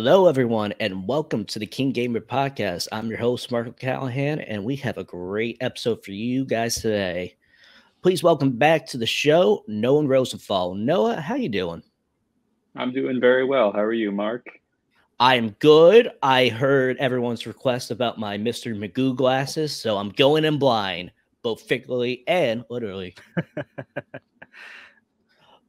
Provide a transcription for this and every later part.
Hello, everyone, and welcome to the KeenGamer podcast. I'm your host, Marco Callahan, and we have a great episode for you guys today. Please welcome back to the show, Noah Rosenthal. Noah, how you doing? I'm doing very well. How are you, Mark? I am good. I heard everyone's request about my Mr. Magoo glasses, so I'm going in blind, both figuratively and literally.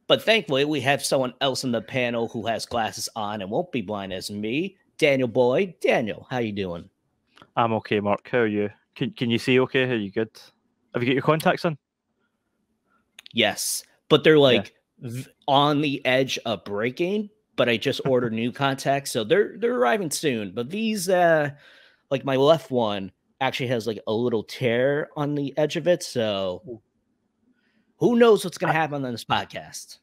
But thankfully, we have someone else in the panel who has glasses on and won't be blind as me, Daniel Boyd. Daniel, how you doing? I'm okay, Mark. How are you? Can you see okay? Are you good? Have you got your contacts in? Yes, but they're like on the edge of breaking. But I just ordered new contacts, so they're arriving soon. But these, like my left one, actually has like a little tear on the edge of it. So who knows what's going to happen on this podcast?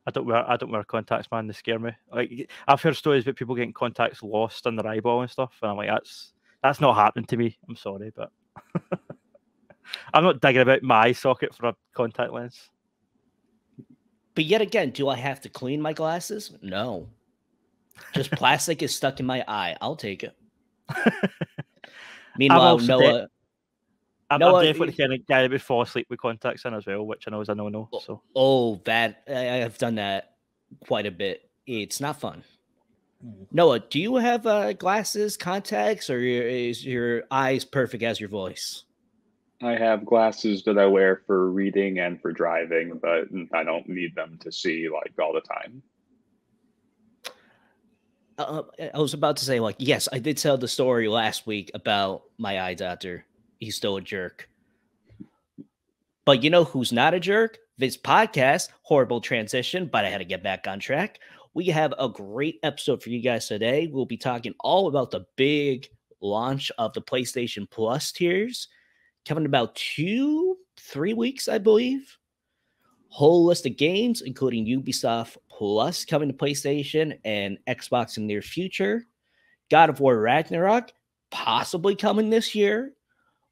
I don't wear contacts, man. They scare me. Like I've heard stories about people getting contacts lost in their eyeball and stuff, and I'm like, that's not happening to me. I'm sorry, but I'm not digging about my eye socket for a contact lens. But yet again, do I have to clean my glasses? No. Just plastic is stuck in my eye. I'll take it. Meanwhile, Noah... I'm definitely the kind of guy that would fall asleep with contacts in as well, which I know is a no-no. So. That I have done that quite a bit. It's not fun. Noah, do you have glasses, contacts, or is your eyes perfect as your voice? I have glasses that I wear for reading and for driving, but I don't need them to see like all the time. I was about to say, like, yes, I did tell the story last week about my eye doctor. He's still a jerk. But you know who's not a jerk? This podcast, horrible transition, but I had to get back on track. We have a great episode for you guys today. We'll be talking all about the big launch of the PlayStation Plus tiers, coming in about 2-3 weeks, I believe. Whole list of games, including Ubisoft Plus coming to PlayStation and Xbox in the near future. God of War Ragnarok possibly coming this year,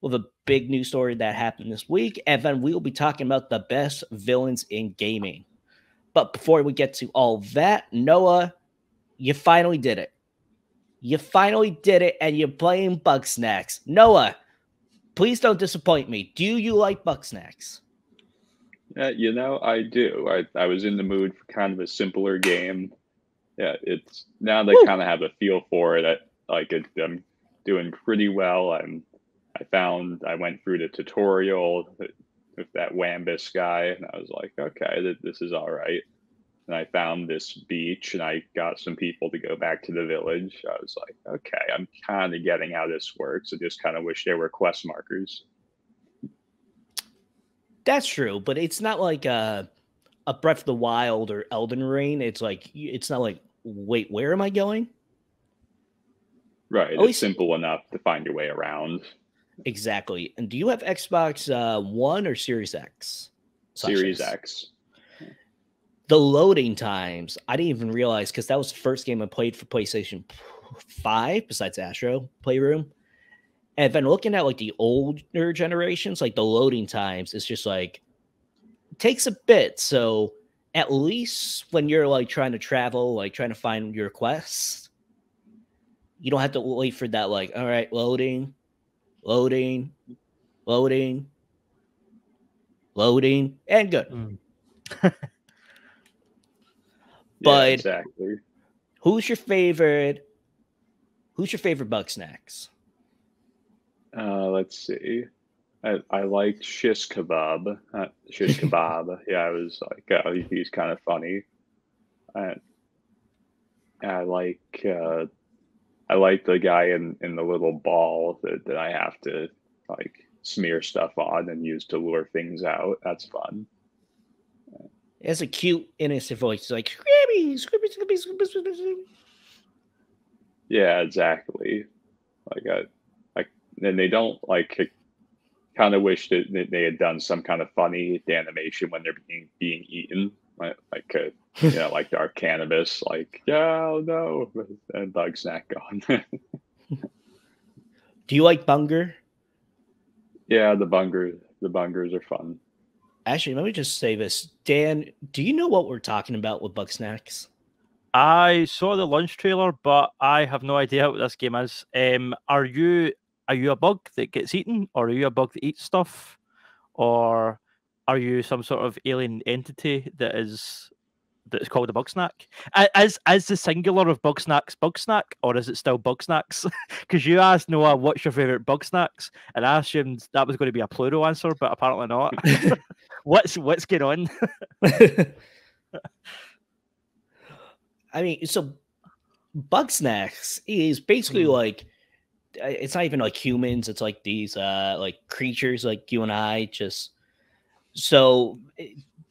with a big news story that happened this week. And then we'll be talking about the best villains in gaming. But before we get to all that, Noah, you finally did it. You finally did it, and you're playing Bugsnax. Noah, please don't disappoint me. Do you like Bugsnax? I do. I was in the mood for kind of a simpler game. Yeah, it's now that I kind of have a feel for it. I'm doing pretty well. I went through the tutorial with that Wambus guy, and I was like, okay, this is all right. And I found this beach, and I got some people to go back to the village. I was like, okay, I'm kind of getting how this works. I just kind of wish there were quest markers. That's true, but it's not like a Breath of the Wild or Elden Ring. It's not like, wait, where am I going? Right, it's simple enough to find your way around. Exactly. And do you have Xbox One or Series X? Series X. The loading times, I didn't even realize, because that was the first game I played for PlayStation 5, besides Astro Playroom. And then looking at like the older generations, like the loading times, it's just like, it takes a bit. So at least when you're like trying to travel, like trying to find your quests, you don't have to wait for that, like, all right, loading, and good. But yeah, exactly. Who's your favorite Bugsnax? Let's see. I liked Shish Kebab. Shish Kebab. Yeah, I was like, oh, he's kind of funny. I like the guy in the little ball that I have to like smear stuff on and use to lure things out. That's fun. It has a cute, innocent voice, like Scrappy. Yeah, exactly. And they don't like. Kind of wish that they had done some kind of funny animation when they're being eaten, like Dark Cannabis, like oh no, and Bugsnax gone. Do you like Bunger? Yeah, the bungers are fun. Actually, let me just say this. Dan, do you know what we're talking about with Bugsnax? I saw the launch trailer, but I have no idea what this game is. Are you a bug that gets eaten, or are you a bug that eats stuff, or are you some sort of alien entity that's called a Bugsnax? Is the singular of Bugsnax, or is it still Bugsnax? Because you asked Noah, "What's your favorite Bugsnax?" and I assumed that was going to be a plural answer, but apparently not. What's going on? I mean, so Bugsnax is basically like, it's not even like humans. It's like these like creatures like you and I. Just so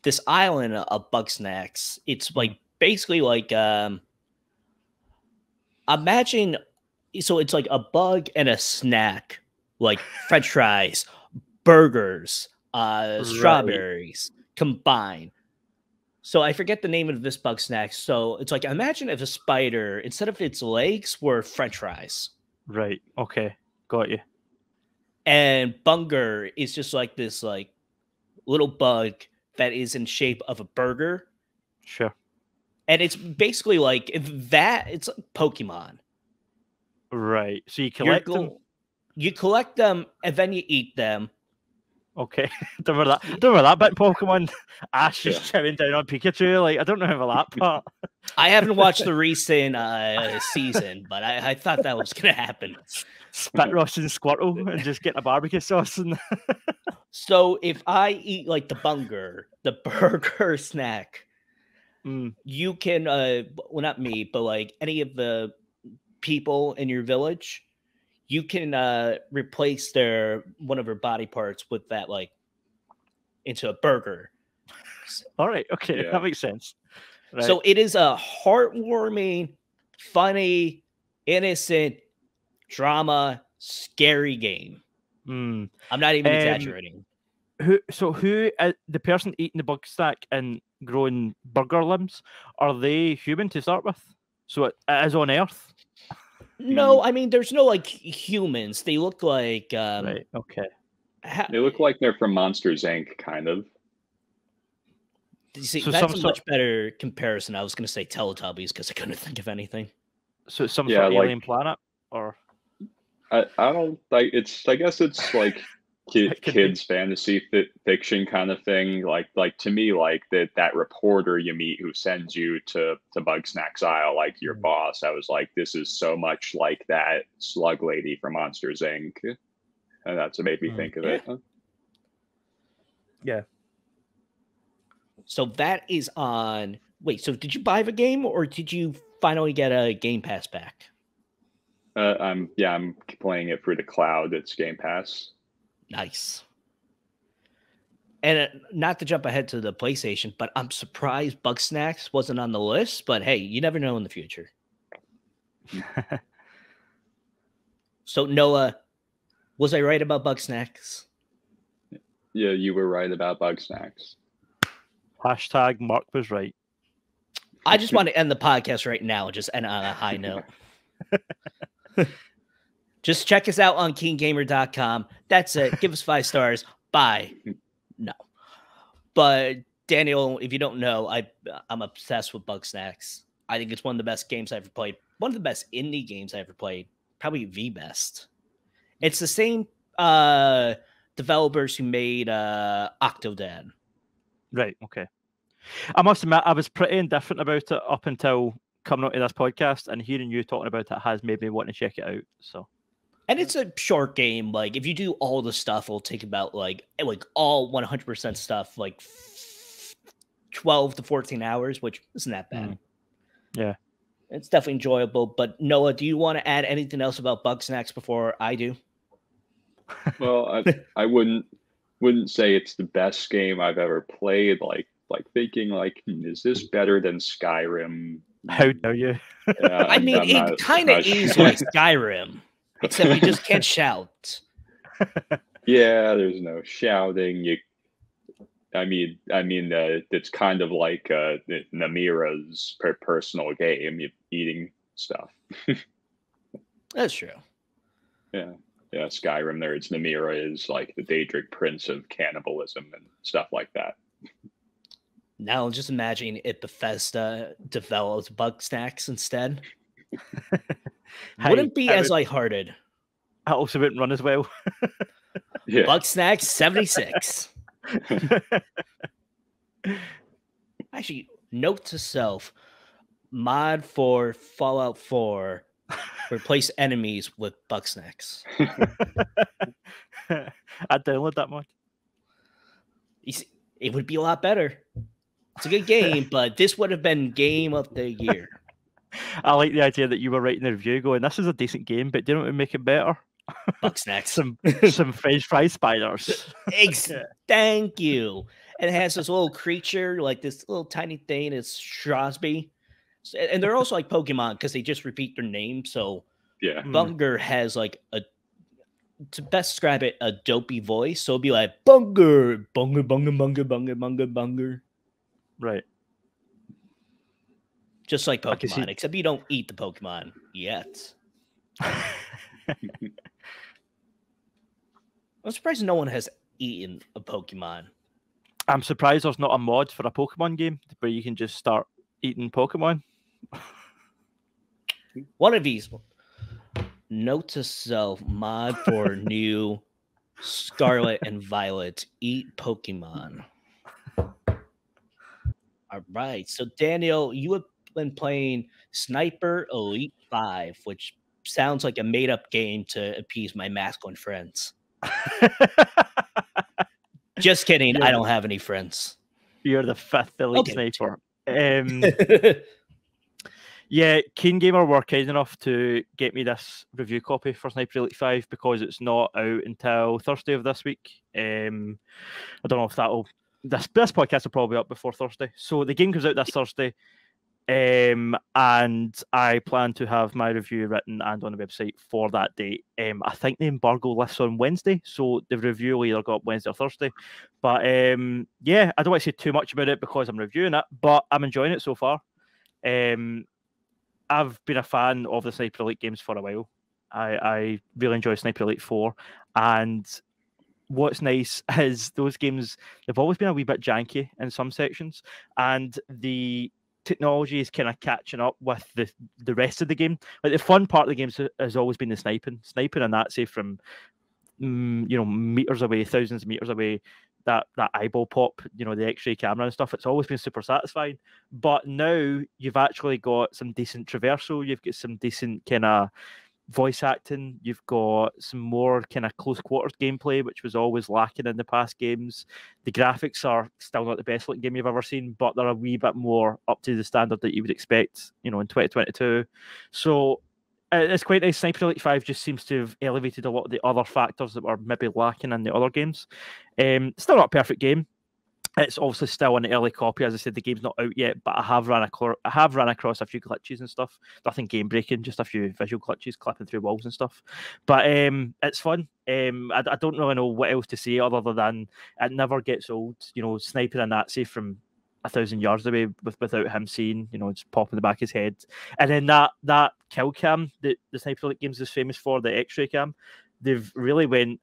this island of Bugsnax, it's like basically like imagine, so it's like a bug and a snack, like French fries, burgers, strawberries combined. So I forget the name of this Bugsnax. So it's like, imagine if a spider, instead of its legs, were French fries. Right. Okay. Got you. And Bunger is just like this like little bug that is in shape of a burger. Sure. And it's basically like that. It's like Pokemon. Right. So you collect them. You collect them and then you eat them. Okay. Don't remember that bit in Pokemon. Ash just chowing down on Pikachu. Like, I don't remember that part. I haven't watched the recent season, but I thought that was going to happen. Spit roasting Squirtle and just getting a barbecue sauce. And so if I eat like the Bunger, the burger snack, you can, well, not me, but like any of the people in your village, you can replace one of their body parts with that, like, into a burger. All right, okay, that makes sense. Right. So it is a heartwarming, funny, innocent, drama, scary game. I'm not even exaggerating. Who the person eating the Bugsnax and growing burger limbs, are they human to start with? So it is on Earth? No, I mean, there's no like humans. They look like right. Okay. They look like they're from Monsters Inc. kind of. See, so that's a much better comparison. I was going to say Teletubbies because I couldn't think of anything. So it's some sort of alien planet, or I don't like. I guess it's like kids fantasy fiction kind of thing. Like to me, like that reporter you meet who sends you to Bugsnax Isle, like your boss. I was like, this is so much like that slug lady from Monsters Inc. And that's what made me think of it. Yeah. So that is on. Wait, so did you buy the game or did you finally get a Game Pass back? I'm playing it through the cloud. It's Game Pass. Nice. And not to jump ahead to the PlayStation, but I'm surprised Bugsnax wasn't on the list. But hey, you never know in the future. So Noah, was I right about Bugsnax? Yeah, you were right about Bugsnax. Hashtag Mark was right. I just want to end the podcast right now, just end on a high note. Just check us out on KeenGamer.com. That's it. Give us 5 stars. Bye. No. But Daniel, if you don't know, I'm obsessed with Bugsnax. I think it's one of the best games I ever played. One of the best indie games I ever played. Probably the best. It's the same developers who made Octodad. Right. Okay. I must admit, I was pretty indifferent about it up until coming onto this podcast, and hearing you talking about it has made me want to check it out. So, and it's a short game. Like if you do all the stuff, it'll take about like all 100% stuff, like 12 to 14 hours, which isn't that bad. Yeah, it's definitely enjoyable. But Noah, do you want to add anything else about Bugsnax before I do? Well, I wouldn't say it's the best game I've ever played. Like thinking like, is this better than Skyrim? How dare you? I mean, it kind of is like Skyrim, except you just can't shout. Yeah, there's no shouting. I mean, it's kind of like Namira's personal game, eating stuff. That's true. Yeah, Skyrim. There's Namira is like the Daedric prince of cannibalism and stuff like that. Now just imagine if Bethesda developed Bugsnax instead. Wouldn't be as lighthearted. That also wouldn't run as well. Yeah. Bugsnax 76. Actually, note to self: mod for Fallout 4. Replace enemies with Bugsnax. I'd download that mod. You see, it would be a lot better. It's a good game, but this would have been game of the year. I like the idea that you were writing the review going, this is a decent game, but do you know what would make it better? Bugsnax. some French fry spiders. Thank you. And it has this little creature, like this little tiny thing. It's Shrosby. And they're also like Pokemon because they just repeat their name. So Yeah. Bunger has like to best describe it, a dopey voice. So it'd be like Bunger, Bunger, Bunger, Bunger, Bunger, Bunger, Bunger. Right. Just like Pokemon, except you don't eat the Pokemon yet. I'm surprised no one has eaten a Pokemon. I'm surprised there's not a mod for a Pokemon game where you can just start eating Pokemon. One of these. Note to self: mod for new Scarlet and Violet. Eat Pokemon. All right. So, Daniel, you have been playing Sniper Elite 5, which sounds like a made-up game to appease my masculine friends. Just kidding. I don't have any friends. You're the 5th Elite Sniper. Yeah, KeenGamer were kind enough to get me this review copy for Sniper Elite 5 because it's not out until Thursday of this week. I don't know if that'll... This podcast will probably be up before Thursday. So the game comes out this Thursday. And I plan to have my review written and on the website for that date. I think the embargo lists on Wednesday, so the review will either go up Wednesday or Thursday. But yeah, I don't want to say too much about it because I'm reviewing it, but I'm enjoying it so far. I've been a fan of the Sniper Elite games for a while. I really enjoy Sniper Elite 4, and what's nice is those games, they've always been a wee bit janky in some sections, and the technology is kind of catching up with the rest of the game. Like the fun part of the game has always been the sniping and that, say from meters away, thousands of meters away, that eyeball pop, the X-ray camera and stuff. It's always been super satisfying. But now you've actually got some decent traversal. You've got some decent kind of voice acting. You've got some more kind of close quarters gameplay, which was always lacking in the past games. The graphics are still not the best looking game you've ever seen, but they're a wee bit more up to the standard that you would expect, in 2022. So it's quite nice. Sniper Elite 5 just seems to have elevated a lot of the other factors that were maybe lacking in the other games. Still not a perfect game. It's obviously still an early copy. As I said, the game's not out yet, but I have run across a few glitches and stuff. Nothing game breaking, just a few visual glitches, clipping through walls and stuff. But it's fun. I don't really know what else to say other than it never gets old. Sniping a Nazi from 1,000 yards away without him seeing, just popping the back of his head. And then that kill cam that the Sniper Elite games is famous for, the X-ray cam, they've really went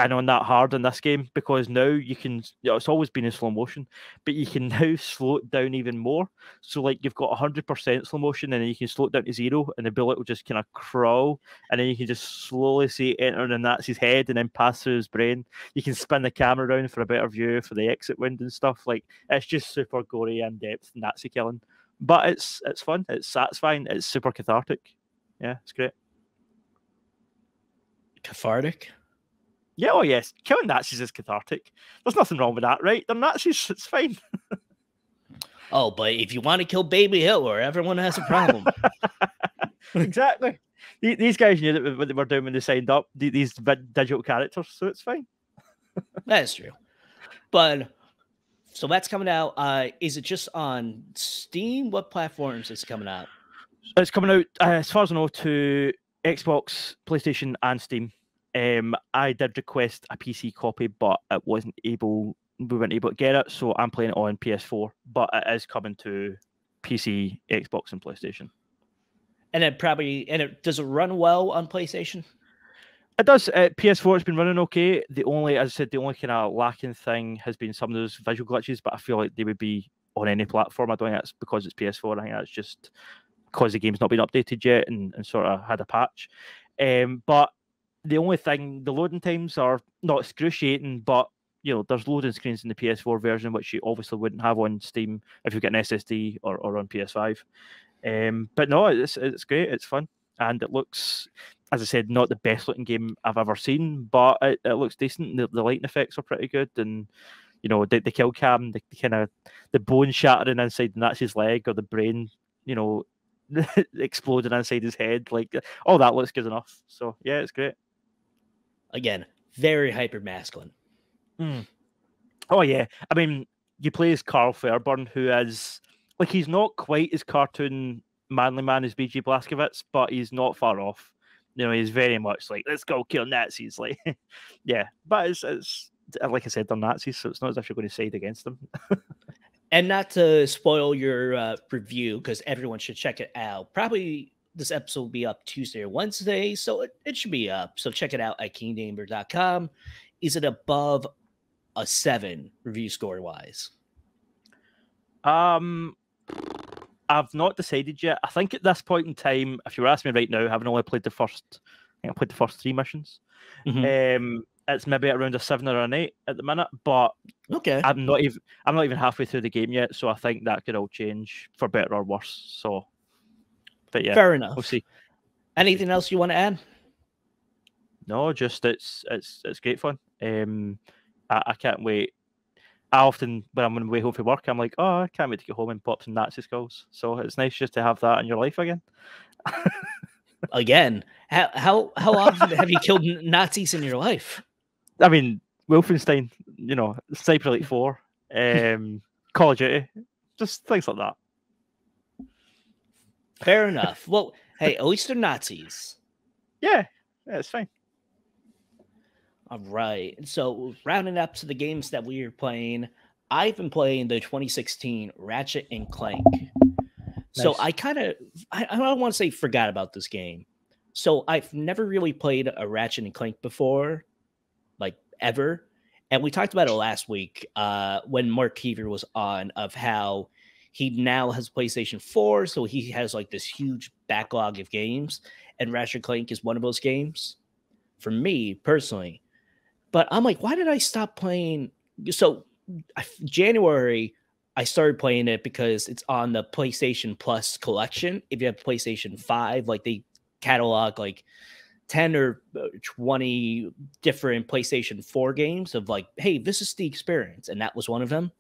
in on that hard in this game, because now you can, it's always been in slow motion, but you can now slow it down even more. So like you've got 100% slow motion, and then you can slow it down to 0, and the bullet will just kind of crawl, and then you can just slowly see it enter the Nazi's head and then pass through his brain. You can spin the camera around for a better view for the exit wound and stuff. Like, it's just super gory, in-depth Nazi killing, but it's fun, it's satisfying, it's super cathartic. Yeah, it's great. Cathartic? Yeah, oh yes, killing Nazis is cathartic. There's nothing wrong with that, right? They're Nazis, it's fine. Oh, but if you want to kill baby Hitler, everyone has a problem. Exactly. These guys knew that what they were doing when they signed up, these digital characters, so it's fine. That's true. But, so that's coming out. Is it just on Steam? What platforms is it coming out? It's coming out, as far as I know, to Xbox, PlayStation, and Steam. I did request a PC copy, but we weren't able to get it, so I'm playing it on PS4. But it is coming to PC, Xbox, and PlayStation. And does it run well on PlayStation? It does. PS4 has been running okay. As I said, the only kind of lacking thing has been some of those visual glitches, but I feel like they would be on any platform. I don't think that's because it's PS4. I think that's just because the game's not been updated yet and sort of had a patch. But the only thing, the loading times are not excruciating, but there's loading screens in the PS4 version, which you obviously wouldn't have on Steam if you get an SSD or on PS5. But no, it's great. It's fun. And it looks, as I said, not the best looking game I've ever seen, but it looks decent. The lighting effects are pretty good. And, the kill cam, the kind of the bone shattering inside the Nazi's leg or the brain, exploding inside his head. Like, all that looks good enough. So, yeah, it's great. Again, very hyper masculine. Oh, yeah. I mean, you play as Carl Fairburn, who is, like, he's not quite as cartoon manly man as BG Blazkowicz, but he's not far off. He's very much like, let's go kill Nazis. Like, yeah. But it's like I said, they're Nazis, so it's not as if you're going to side against them. And not to spoil your review, because everyone should check it out. Probably this episode will be up Tuesday or Wednesday, so it should be up. So check it out at KeenGamer.com. Is it above a 7 review score-wise? I've not decided yet. I think at this point in time, if you were asking me right now, having only played the first 3 missions, it's maybe around a 7 or an 8 at the minute. But okay, I'm not even halfway through the game yet, so I think that could all change for better or worse. So, but yeah, fair enough. We'll see. Anything else you want to add? No, just it's great fun. I can't wait. I often, when I'm on the way home from work, I'm like, oh, I can't wait to get home and pop some Nazi skulls. So it's nice just to have that in your life again. Again, how often have you killed Nazis in your life? I mean, Wolfenstein, Sniper Elite 4, Call of Duty, just things like that. Fair enough. Well, hey, at least they're Nazis. Yeah, it's fine. All right. So rounding up to the games that we are playing, I've been playing the 2016 Ratchet and Clank. Nice. So I don't want to say forgot about this game. So I've never really played a Ratchet and Clank before, like ever. And we talked about it last week when Mark Keever was on, of how he now has PlayStation 4. So he has like this huge backlog of games. And Ratchet and Clank is one of those games for me personally. But I'm like, why did I stop playing? So January, I started playing it because it's on the PlayStation Plus collection. If you have PlayStation 5, like they catalog like 10 or 20 different PlayStation 4 games of like, hey, this is the experience. And that was one of them.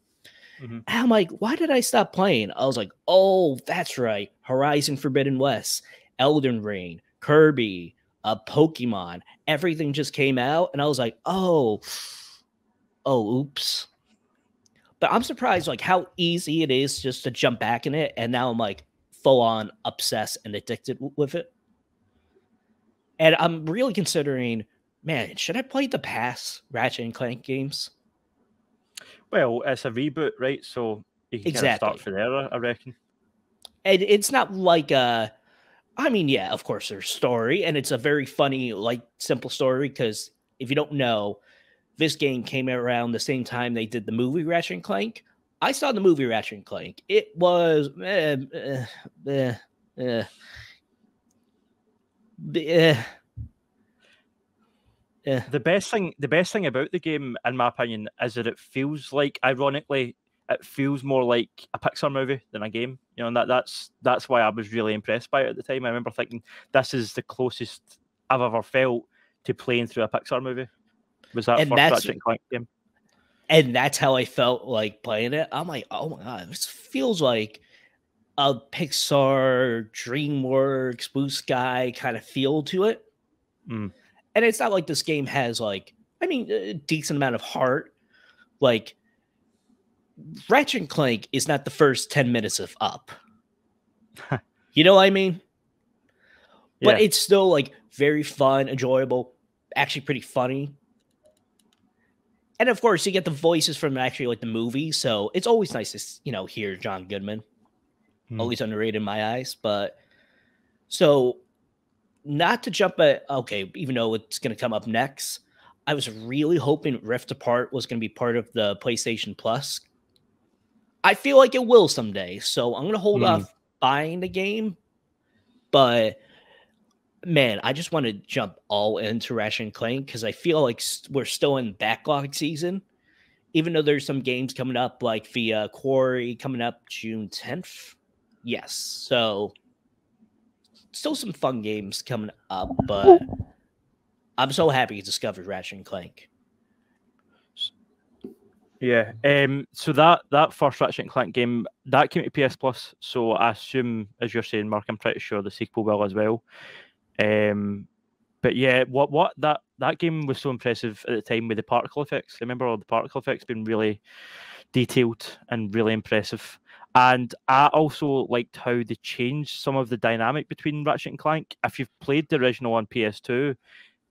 And I'm like, why did I stop playing? I was like, oh, that's right. Horizon Forbidden West, Elden Ring, Kirby, Pokemon, everything just came out, and I was like, oh, oops. But I'm surprised like how easy it is just to jump back in it, and now I'm like full on obsessed and addicted with it. And I'm really considering, man, should I play the past Ratchet and Clank games? Well, it's a reboot, right? So you can kind of start from there, I reckon. And it's not like I mean, yeah, of course, there's story, and it's a very funny, like, simple story, because if you don't know, this game came around the same time they did the movie Ratchet and Clank. I saw the movie Ratchet and Clank. It was the best thing about the game, in my opinion, is that it feels like, ironically, it feels more like a Pixar movie than a game, and that's why I was really impressed by it at the time. I remember thinking, this is the closest I've ever felt to playing through a Pixar movie. Was that first Ratchet and Clank game? And that's how I felt like playing it. I'm like, oh my god, this feels like a Pixar, DreamWorks, Blue Sky kind of feel to it. And it's not like this game has like, I mean, a decent amount of heart. Like, Ratchet and Clank is not the first 10 minutes of Up. You know what I mean? Yeah. But it's still like very fun, enjoyable, actually pretty funny. And of course, you get the voices from actually like the movie, so it's always nice to hear John Goodman. Always underrated in my eyes, but so not to jump at even though it's going to come up next, I was really hoping Rift Apart was going to be part of the PlayStation Plus I feel like it will someday, so I'm gonna hold off buying the game. But man, I just want to jump all into Ratchet and Clank because I feel like we're still in backlog season. Even though there's some games coming up, like the Quarry coming up June 10th. Yes, so still some fun games coming up, but I'm so happy to discover Ratchet and Clank. Yeah. So that first Ratchet and Clank game that came to PS Plus. So I assume, as you're saying, Mark, I'm pretty sure the sequel will as well. But yeah, what that game was so impressive at the time with the particle effects. Remember all the particle effects being really detailed and really impressive. And I also liked how they changed some of the dynamic between Ratchet and Clank. If you've played the original on PS2,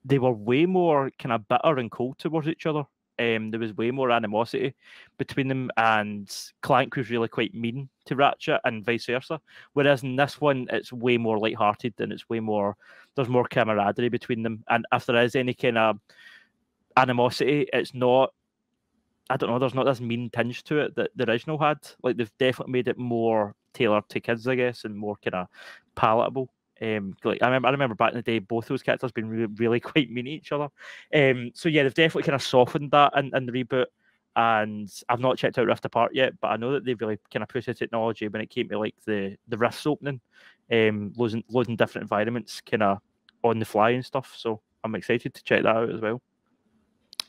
they were way more kind of bitter and cold towards each other. There was way more animosity between them, and Clank was really quite mean to Ratchet and vice versa. Whereas in this one, it's way more lighthearted and it's way more, there's more camaraderie between them. And if there is any kind of animosity, it's not, I don't know, there's not this mean tinge to it that the original had. Like, they've definitely made it more tailored to kids, I guess, and more kind of palatable. Like I remember back in the day, both those characters being really quite mean to each other. So yeah, they've definitely kind of softened that in the reboot. And I've not checked out Rift Apart yet, but I know that they've really kind of pushed the technology when it came to like the rifts opening, loading different environments kind of on the fly and stuff. So I'm excited to check that out as well.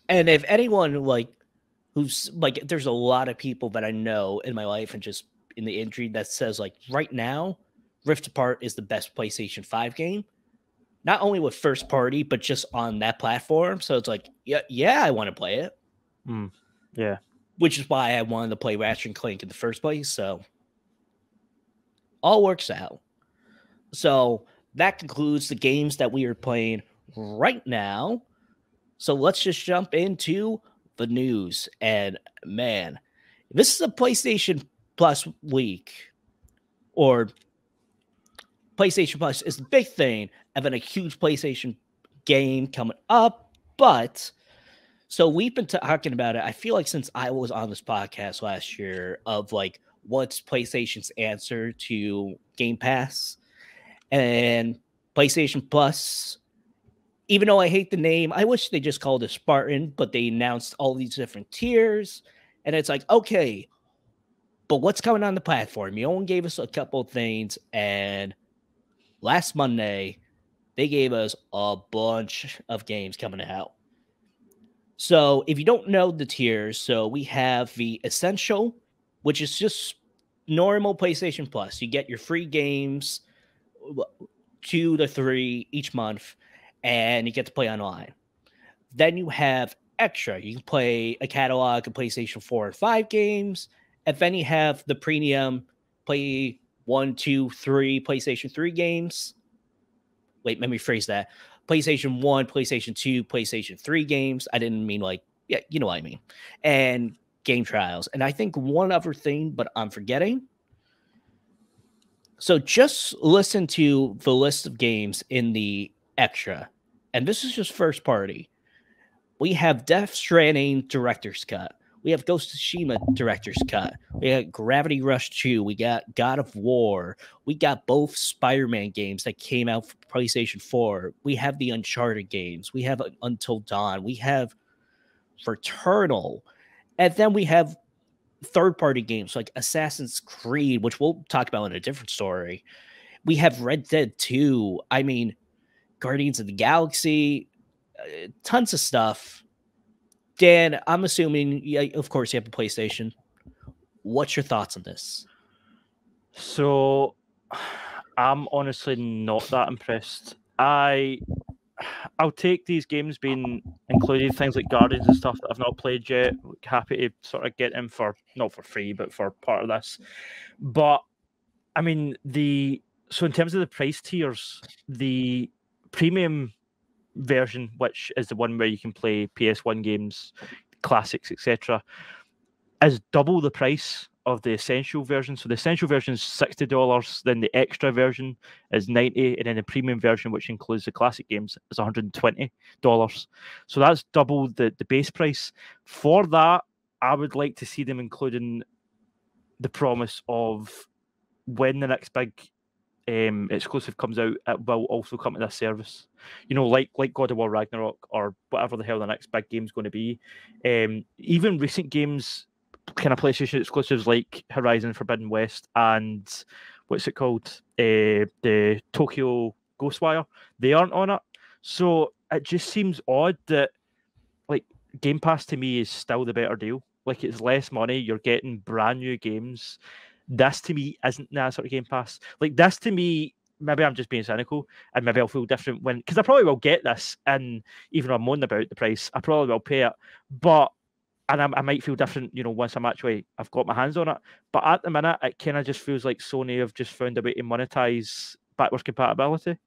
And if anyone like who's like, there's a lot of people that I know in my life and just in the industry that says like right now, Rift Apart is the best PlayStation 5 game, not only with first party, but just on that platform. So it's like, yeah, I want to play it. Yeah. Which is why I wanted to play Ratchet and Clank in the first place. So all works out. So that concludes the games that we are playing right now. So let's just jump into the news. And man, this is a PlayStation Plus week, or PlayStation Plus is the big thing, and then a huge PlayStation game coming up. But so we've been talking about it. I feel like since I was on this podcast last year of like what's PlayStation's answer to Game Pass and PlayStation Plus. Even though I hate the name, I wish they just called it Spartan, but they announced all these different tiers. And it's like, okay, but what's coming on the platform? You only gave us a couple of things, and last Monday, they gave us a bunch of games coming out. So if you don't know the tiers, so we have the Essential, which is just normal PlayStation Plus. You get your free games, 2 to 3 each month, and you get to play online. Then you have Extra. You can play a catalog of PlayStation 4 and 5 games. And then you have the premium, play 1, 2, 3 PlayStation 3 games. Wait, let me phrase that. PlayStation 1, PlayStation 2, PlayStation 3 games. I didn't mean like, yeah, you know what I mean. And game trials. And I think one other thing, but I'm forgetting. So just listen to the list of games in the Extra. And this is just first party. We have Death Stranding Director's Cut. We have Ghost of Tsushima Director's Cut. We got Gravity Rush 2. We got God of War. We got both Spider-Man games that came out for PlayStation 4. We have the Uncharted games. We have Until Dawn. We have Returnal. And then we have third-party games like Assassin's Creed, which we'll talk about in a different story. We have Red Dead 2. I mean, Guardians of the Galaxy, tons of stuff. Dan, I'm assuming, yeah, of course, you have a PlayStation. What's your thoughts on this? So, I'm honestly not that impressed. I'll take these games being included, things like Guardians and stuff that I've not played yet. Happy to sort of get them for, not for free, but for part of this. But, I mean, so in terms of the price tiers, the premium version, which is the one where you can play PS1 games, classics, etc., is double the price of the essential version. So the essential version is $60, then the extra version is $90, and then the premium version, which includes the classic games, is $120. So that's double the base price. For that, I would like to see them including the promise of when the next big exclusive comes out, it will also come to this service. You know, like God of War Ragnarok or whatever the hell the next big game's going to be. Even recent games, kind of PlayStation exclusives like Horizon Forbidden West and what's it called, the Tokyo Ghostwire, they aren't on it. So it just seems odd that like Game Pass to me is still the better deal. Like it's less money, you're getting brand new games. This to me isn't that sort of Game Pass. Like this to me, maybe I'm just being cynical, and maybe I'll feel different when, because I probably will get this, and even though I'm moaning about the price, I probably will pay it. But I might feel different, you know, once I've got my hands on it. But at the minute, it kind of just feels like Sony have just found a way to monetize backwards compatibility,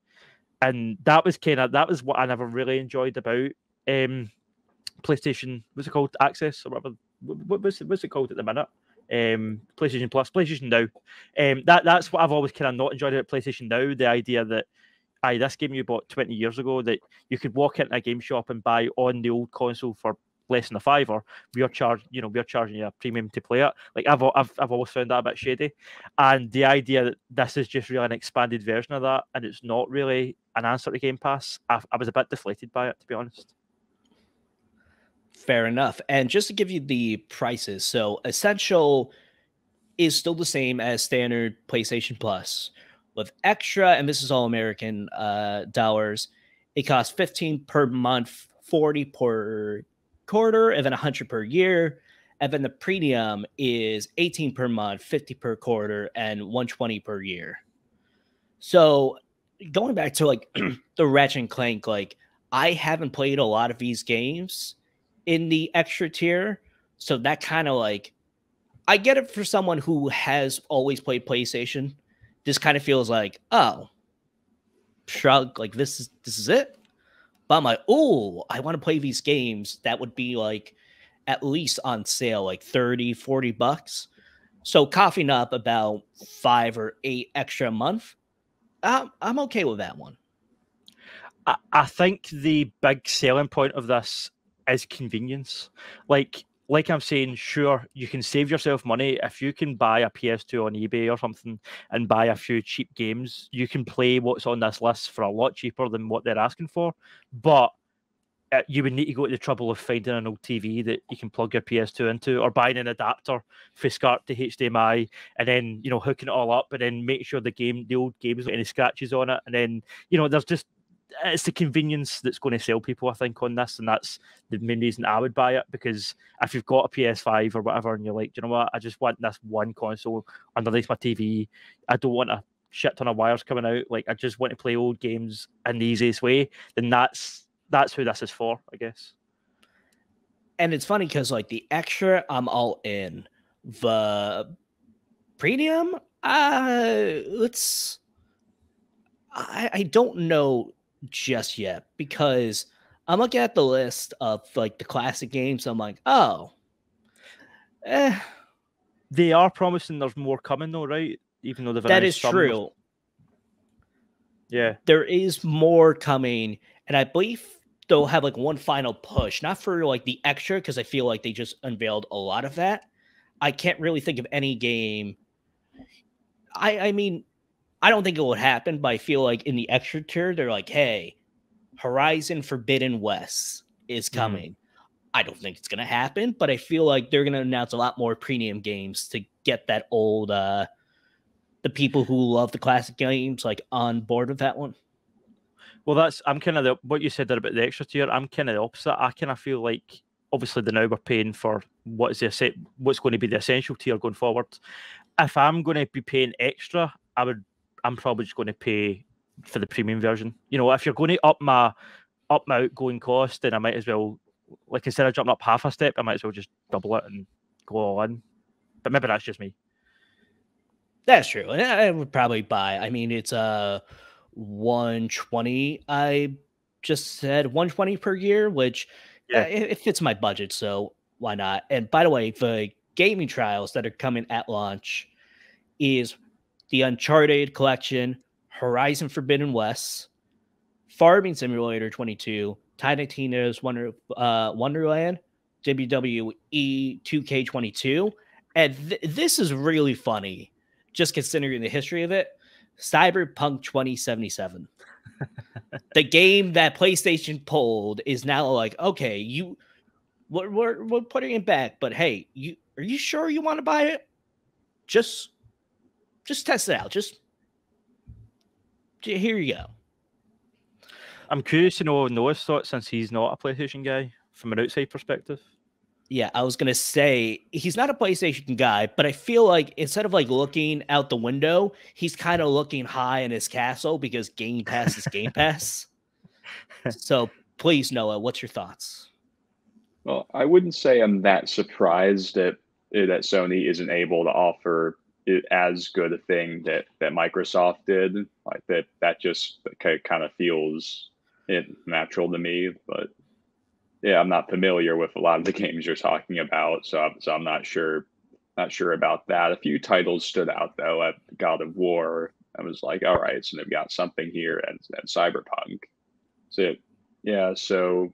and that was what I never really enjoyed about PlayStation. What's it called? Access or whatever. What's it called at the minute? PlayStation Plus, PlayStation Now. That's what I've always kind of not enjoyed about PlayStation Now. The idea that this game you bought 20 years ago that you could walk into a game shop and buy on the old console for less than a fiver. We're charging you a premium to play it. Like I've always found that a bit shady. And the idea that this is just really an expanded version of that, and it's not really an answer to Game Pass, I was a bit deflated by it, to be honest. Fair enough. And just to give you the prices, so Essential is still the same as standard PlayStation Plus. With extra, and this is all American dollars, it costs $15 per month, $40 per quarter, and then $100 per year. And then the premium is $18 per month, $50 per quarter, and $120 per year. So going back to like the Ratchet and Clank, like I haven't played a lot of these games in the extra tier. So that kind of like, I get it for someone who has always played PlayStation. This kind of feels like, oh, shrug, like this is it. But I'm like, oh, I want to play these games that would be like at least on sale, like $30-$40. So coughing up about 5 or 8 extra a month, I'm okay with that one. I think the big selling point of this is convenience. Like I'm saying, sure, you can save yourself money if you can buy a PS2 on eBay or something and buy a few cheap games. You can play what's on this list for a lot cheaper than what they're asking for. But you would need to go to the trouble of finding an old TV that you can plug your PS2 into, or buying an adapter for SCART to HDMI, and then hooking it all up, and then make sure the old game has got any scratches on it, and then there's just. It's the convenience that's going to sell people, I think, on this, and that's the main reason I would buy it. Because if you've got a PS5 or whatever, and you're like, you know what, I just want this one console underneath my TV. I don't want a shit ton of wires coming out. Like, I just want to play old games in the easiest way. Then that's who this is for, I guess. And it's funny because like the extra, I'm all in. The premium, I don't know just yet, because I'm looking at the list of like the classic games. I'm like, oh, They are promising there's more coming though, right? Even though that is true. Yeah, there is more coming, and I believe they'll have like one final push, not for like the extra, because I feel like they just unveiled a lot of that. I can't really think of any game. I mean, I don't think it would happen, but I feel like in the extra tier, they're like, hey, Horizon Forbidden West is coming. I don't think it's going to happen, but I feel like they're going to announce a lot more premium games to get that old, the people who love the classic games, like on board with that one. Well, I'm kind of what you said there about the extra tier. I'm kind of the opposite. I kind of feel like, obviously, now we're paying for what's going to be the essential tier going forward. If I'm going to be paying extra, I'm probably just going to pay for the premium version. If you're going to up my outgoing cost, then I might as well, like, instead of jumping up half a step, I might as well just double it and go all in. But maybe that's just me. That's true. And I would probably buy. I mean, it's $120. I just said $120 per year, which it fits my budget, so why not? And by the way, the gaming trials that are coming at launch is the Uncharted Collection, Horizon Forbidden West, Farming Simulator 22, Tiny Tina's Wonderland, WWE 2K22, and this is really funny, just considering the history of it. Cyberpunk 2077. The game that PlayStation pulled is now like, okay, we're putting it back, but hey, are you sure you want to buy it? Just test it out. Just here you go. I'm curious to know Noah's thoughts, since he's not a PlayStation guy from an outside perspective. Yeah, I was going to say he's not a PlayStation guy, but I feel like instead of like looking out the window, he's kind of looking high in his castle because Game Pass is Game Pass. So please, Noah, what's your thoughts? Well, I wouldn't say I'm that surprised that Sony isn't able to offer it as good a thing that Microsoft did. Like that just kind of feels natural to me. But yeah, I'm not familiar with a lot of the games you're talking about, so I'm not sure about that. A few titles stood out though. At God of War, I was like, all right, so they've got something here, and Cyberpunk. So yeah, so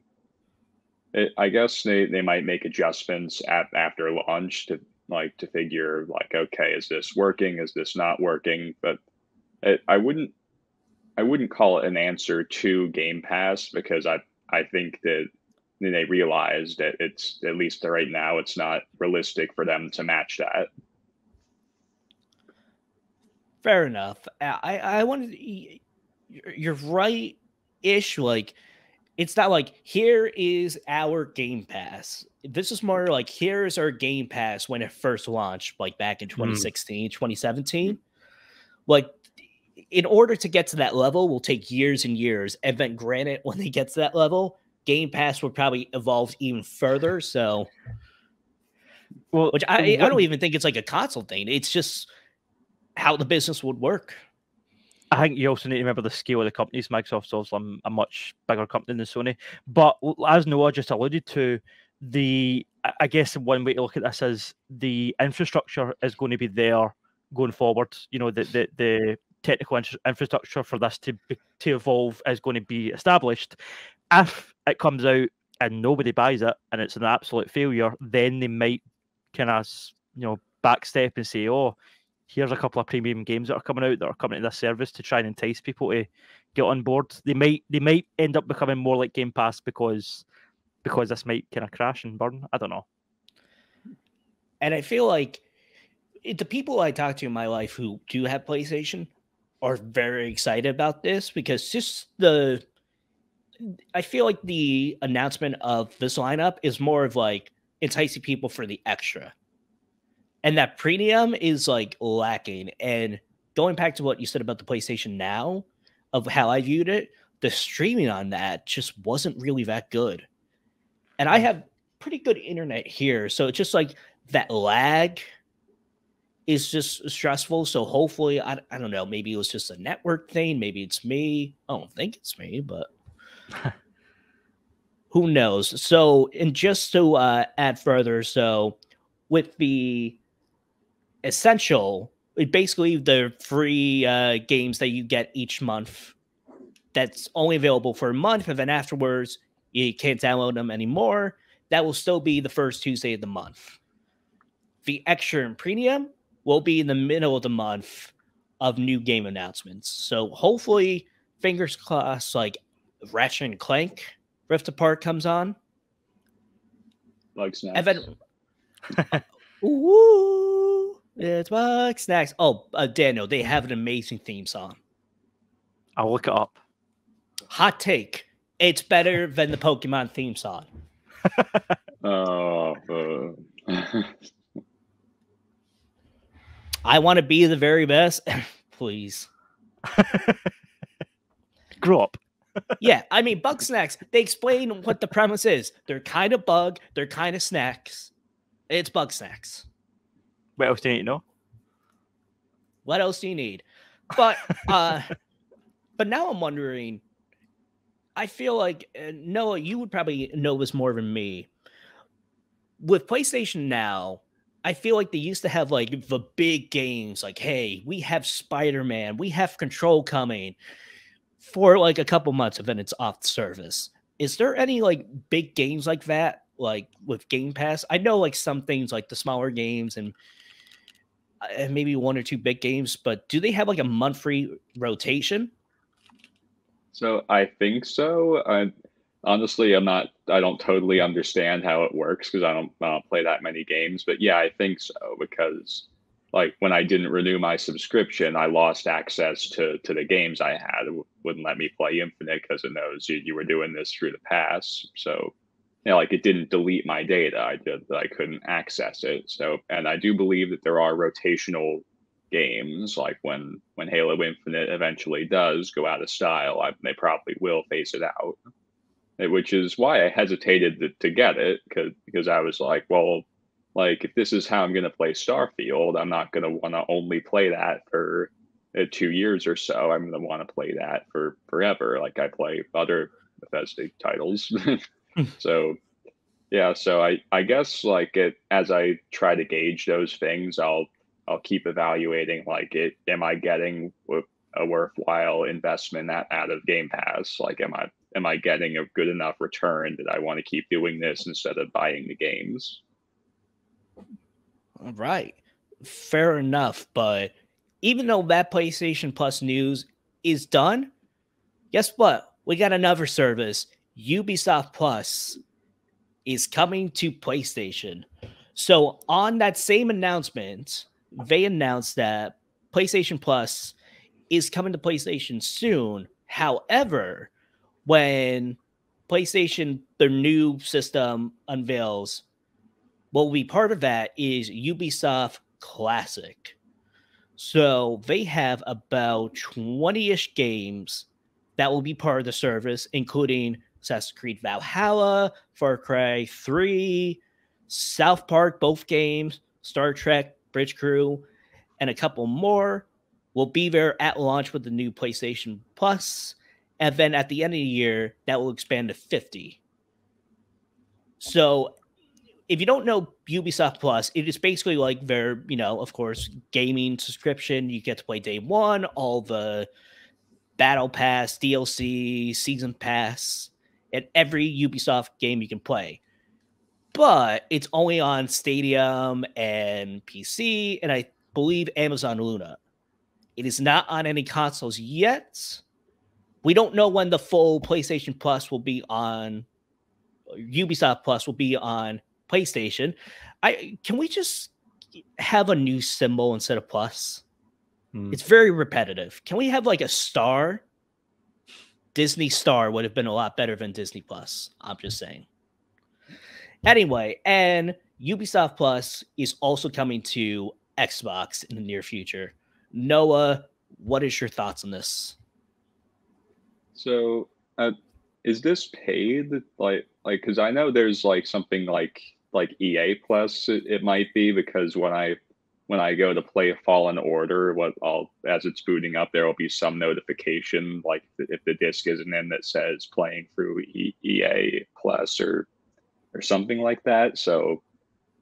I guess they might make adjustments after launch to figure like, okay, is this working? Is this not working? But I wouldn't call it an answer to Game Pass, because I think that they realize that it's, at least right now, it's not realistic for them to match that. Fair enough. I wanted, you're right-ish. Like, it's not like, here is our Game Pass. This is more like, here's our Game Pass when it first launched, like back in 2016, 2017. Like, in order to get to that level will take years and years. And then granted, when they get to that level, Game Pass would probably evolve even further. So, well, which I don't even think it's like a console thing. It's just how the business would work. I think you also need to remember the scale of the companies. Microsoft's also a much bigger company than Sony. But as Noah just alluded to, I guess one way to look at this is the infrastructure is going to be there going forward. You know, the technical infrastructure for this to evolve is going to be established. If it comes out and nobody buys it and it's an absolute failure, then they might kind of, backstep and say, oh, here's a couple of premium games that are coming out that are coming to this service to try and entice people to get on board. They might end up becoming more like Game Pass because this might kind of crash and burn. I don't know. And I feel like the people I talk to in my life who do have PlayStation are very excited about this, because I feel like the announcement of this lineup is more of like enticing people for the extra. And that premium is like lacking. And going back to what you said about the PlayStation Now, of how I viewed it, the streaming on that just wasn't really that good. And I have pretty good internet here. So it's just like that lag is just stressful. So hopefully, I don't know, maybe it was just a network thing. Maybe it's me. I don't think it's me, but who knows? So, and just to add further, so with the Essential, basically the free games that you get each month, that's only available for a month, and then afterwards you can't download them anymore. That will still be the first Tuesday of the month. The extra and premium will be in the middle of the month of new game announcements. So hopefully, fingers crossed, like Ratchet and Clank Rift Apart comes on. Bugsnax. And then, ooh, it's Bugsnax. Oh, Daniel, they have an amazing theme song. I'll look it up. Hot take. It's better than the Pokemon theme song. I want to be the very best. Please. Grow up. Yeah, I mean, Bugsnax, they explain what the premise is. They're kind of bug, they're kind of snacks. It's Bugsnax. What else do you need to know? What else do you need? But now I'm wondering, I feel like, Noah, you would probably know this more than me. With PlayStation Now, I feel like they used to have like the big games, like, hey, we have Spider-Man, we have Control coming for like a couple months, and then it's off the service. Is there any like big games like that like with Game Pass? I know like some things like the smaller games and maybe 1 or 2 big games, but do they have like a monthly rotation? So I think so. Honestly, I don't totally understand how it works because I don't play that many games. But yeah, I think so because like when I didn't renew my subscription, I lost access to the games I had. It wouldn't let me play Infinite because it knows you were doing this through the pass. So like it didn't delete my data. I couldn't access it. So, and I do believe that there are rotational games, like when Halo Infinite eventually does go out of style, they probably will phase it out. Which is why I hesitated to get it because I was like, well, like if this is how I'm going to play Starfield, I'm not going to want to only play that for 2 years or so. I'm going to want to play that for forever, like I play other Bethesda titles. So yeah, so I guess like as I try to gauge those things, I'll keep evaluating like am I getting a worthwhile investment out of Game Pass? Like am I getting a good enough return that I want to keep doing this instead of buying the games? All right. Fair enough, but even though that PlayStation Plus news is done, guess what? We got another service. Ubisoft Plus is coming to PlayStation. So on that same announcement, they announced that PlayStation Plus is coming to PlayStation soon. However, when PlayStation, their new system unveils, what will be part of that is Ubisoft Classic. So they have about 20-ish games that will be part of the service, including Assassin's Creed Valhalla, Far Cry 3, South Park, both games, Star Trek, Bridge Crew, and a couple more will be there at launch with the new PlayStation Plus. And then at the end of the year, that will expand to 50. So if you don't know Ubisoft Plus, it is basically like their, of course, gaming subscription. You get to play day one, all the Battle Pass, DLC, Season Pass, and every Ubisoft game you can play. But it's only on Stadium and PC, and I believe Amazon Luna. It is not on any consoles yet. We don't know when the full PlayStation Plus will be on, Ubisoft Plus will be on PlayStation. Can we just have a new symbol instead of plus? It's very repetitive. Can we have like a star? Disney Star would have been a lot better than Disney Plus. I'm just saying. Anyway, and Ubisoft Plus is also coming to Xbox in the near future. Noah, what is your thoughts on this? So, is this paid? Like, because I know there's like something like EA Plus. It might be because when I go to play Fallen Order, as it's booting up, there will be some notification, like if the disc isn't in, that says playing through EA Plus or something like that. So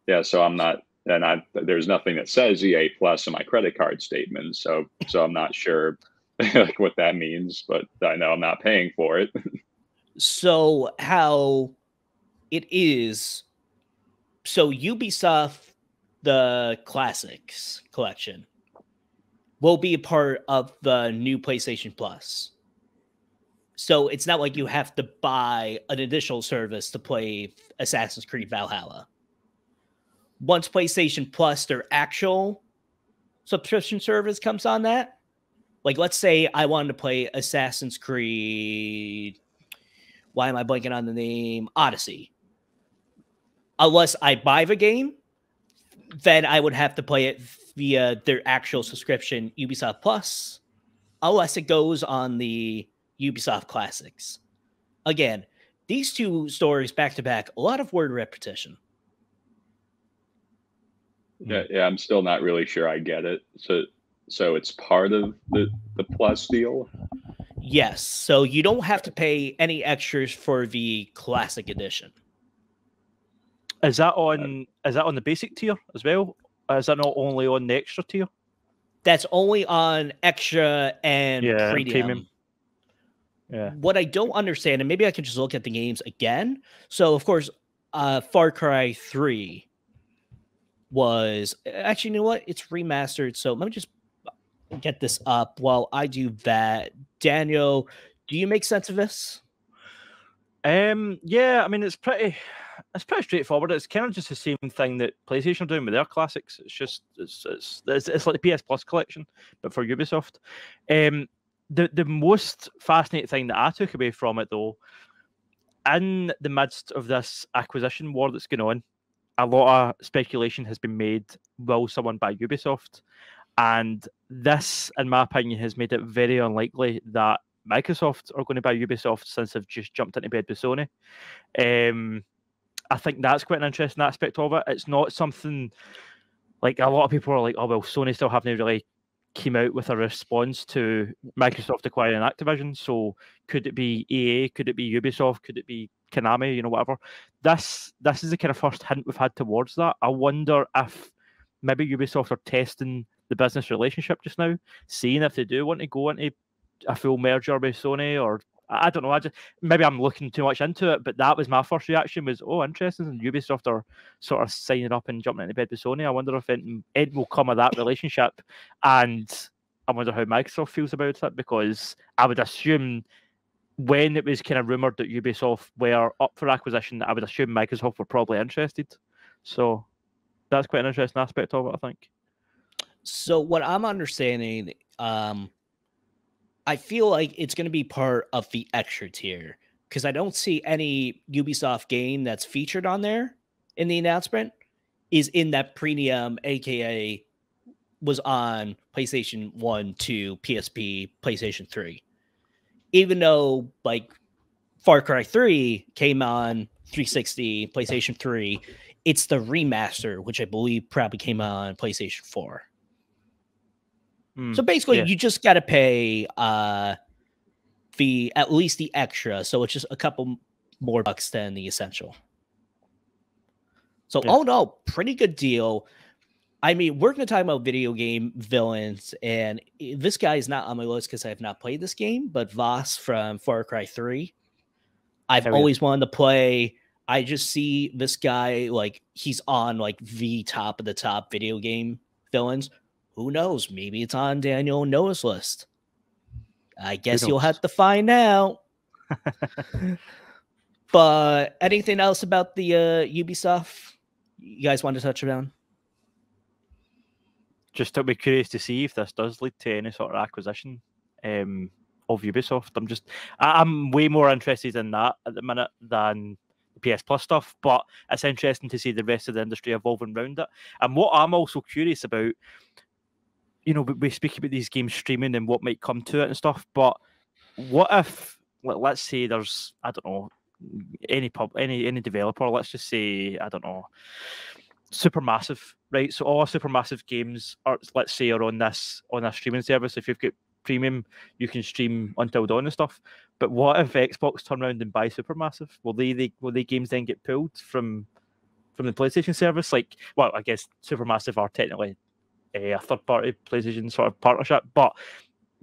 yeah, so I'm not, and there's nothing that says EA Plus in my credit card statement. So I'm not sure like what that means, but I know I'm not paying for it. So how it is, so Ubisoft, the Classics collection, will be a part of the new PlayStation Plus. So it's not like you have to buy an additional service to play Assassin's Creed Valhalla. Once PlayStation Plus, their actual subscription service comes on that, like let's say I wanted to play Assassin's Creed, why am I blanking on the name? Odyssey. Unless I buy the game, then I would have to play it via their actual subscription, Ubisoft Plus, unless it goes on the Ubisoft Classics. Again, these two stories back to back, a lot of word repetition. Yeah, I'm still not really sure I get it. So it's part of the Plus deal? Yes, so you don't have to pay any extras for the Classic Edition. Is that on the basic tier as well? Is that not only on the extra tier? That's only on extra and premium. Yeah. What I don't understand, and maybe I could just look at the games again. So, of course, Far Cry 3 was actually, you know what? It's remastered. So let me just get this up while I do that. Daniel, do you make sense of this? Yeah, I mean it's pretty straightforward. It's kind of just the same thing that PlayStation are doing with their classics. It's just it's like the PS Plus collection, but for Ubisoft. The most fascinating thing that I took away from it, though, in the midst of this acquisition war that's going on, a lot of speculation has been made, will someone buy Ubisoft? And this, in my opinion, has made it very unlikely that Microsoft are going to buy Ubisoft since they've just jumped into bed with Sony. I think that's quite an interesting aspect of it. It's not something like a lot of people are like, oh, well, Sony still haven't really came out with a response to Microsoft acquiring Activision. So could it be EA? Could it be Ubisoft? Could it be Konami? You know, whatever. This is the kind of first hint we've had towards that. I wonder if maybe Ubisoft are testing the business relationship just now, seeing if they do want to go into a full merger with Sony, or I don't know. Maybe I'm looking too much into it, but that was my first reaction was, oh, interesting. And Ubisoft are sort of signing up and jumping into bed with Sony. I wonder if it will come of that relationship, and I wonder how Microsoft feels about it, because I would assume when it was kind of rumored that Ubisoft were up for acquisition, I would assume Microsoft were probably interested. So that's quite an interesting aspect of it, I think. So what I'm understanding, I feel like it's going to be part of the extra tier, because I don't see any Ubisoft game that's featured on there in the announcement is in that premium, aka was on PlayStation 1, 2, PSP, PlayStation 3. Even though like Far Cry 3 came on 360, PlayStation 3, it's the remaster, which I believe probably came on PlayStation 4. So basically, you just got to pay at least the extra. So it's just a couple more bucks than the essential. So all in all, pretty good deal. I mean, we're going to talk about video game villains, and this guy is not on my list because I have not played this game, but Voss from Far Cry 3. I've always wanted to play. I just see this guy, like, he's on, like, the top of the top video game villains. Who knows? Maybe it's on Daniel Noah's list. I guess you'll have to find out. But anything else about the Ubisoft you guys want to touch on? Just to be curious to see if this does lead to any sort of acquisition of Ubisoft. I'm way more interested in that at the minute than the PS Plus stuff, but it's interesting to see the rest of the industry evolving around it. And what I'm also curious about, you know, we speak about these games streaming and what might come to it and stuff, but what if, let's say there's, I don't know, any developer, let's just say, I don't know, Supermassive, right? So all Supermassive games are, let's say, are on this streaming service. If you've got premium, you can stream Until Dawn and stuff. But what if Xbox turn around and buy Supermassive? Will they games then get pulled from the PlayStation service? Like, well, I guess Supermassive are technically a third-party PlayStation sort of partnership, but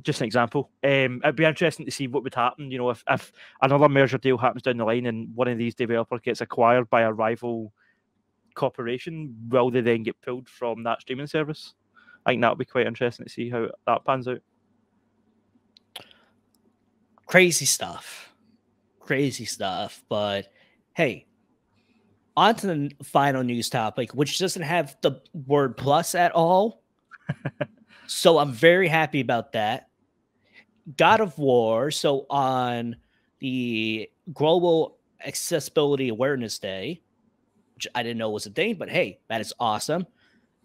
just an example. It'd be interesting to see what would happen, you know, if another merger deal happens down the line and one of these developers gets acquired by a rival corporation, will they then get pulled from that streaming service? I think that would be quite interesting to see how that pans out. Crazy stuff. But hey, on to the final news topic, which doesn't have the word plus at all. So I'm very happy about that. God of War. So on the Global Accessibility Awareness Day, which I didn't know was a thing, but hey, that is awesome.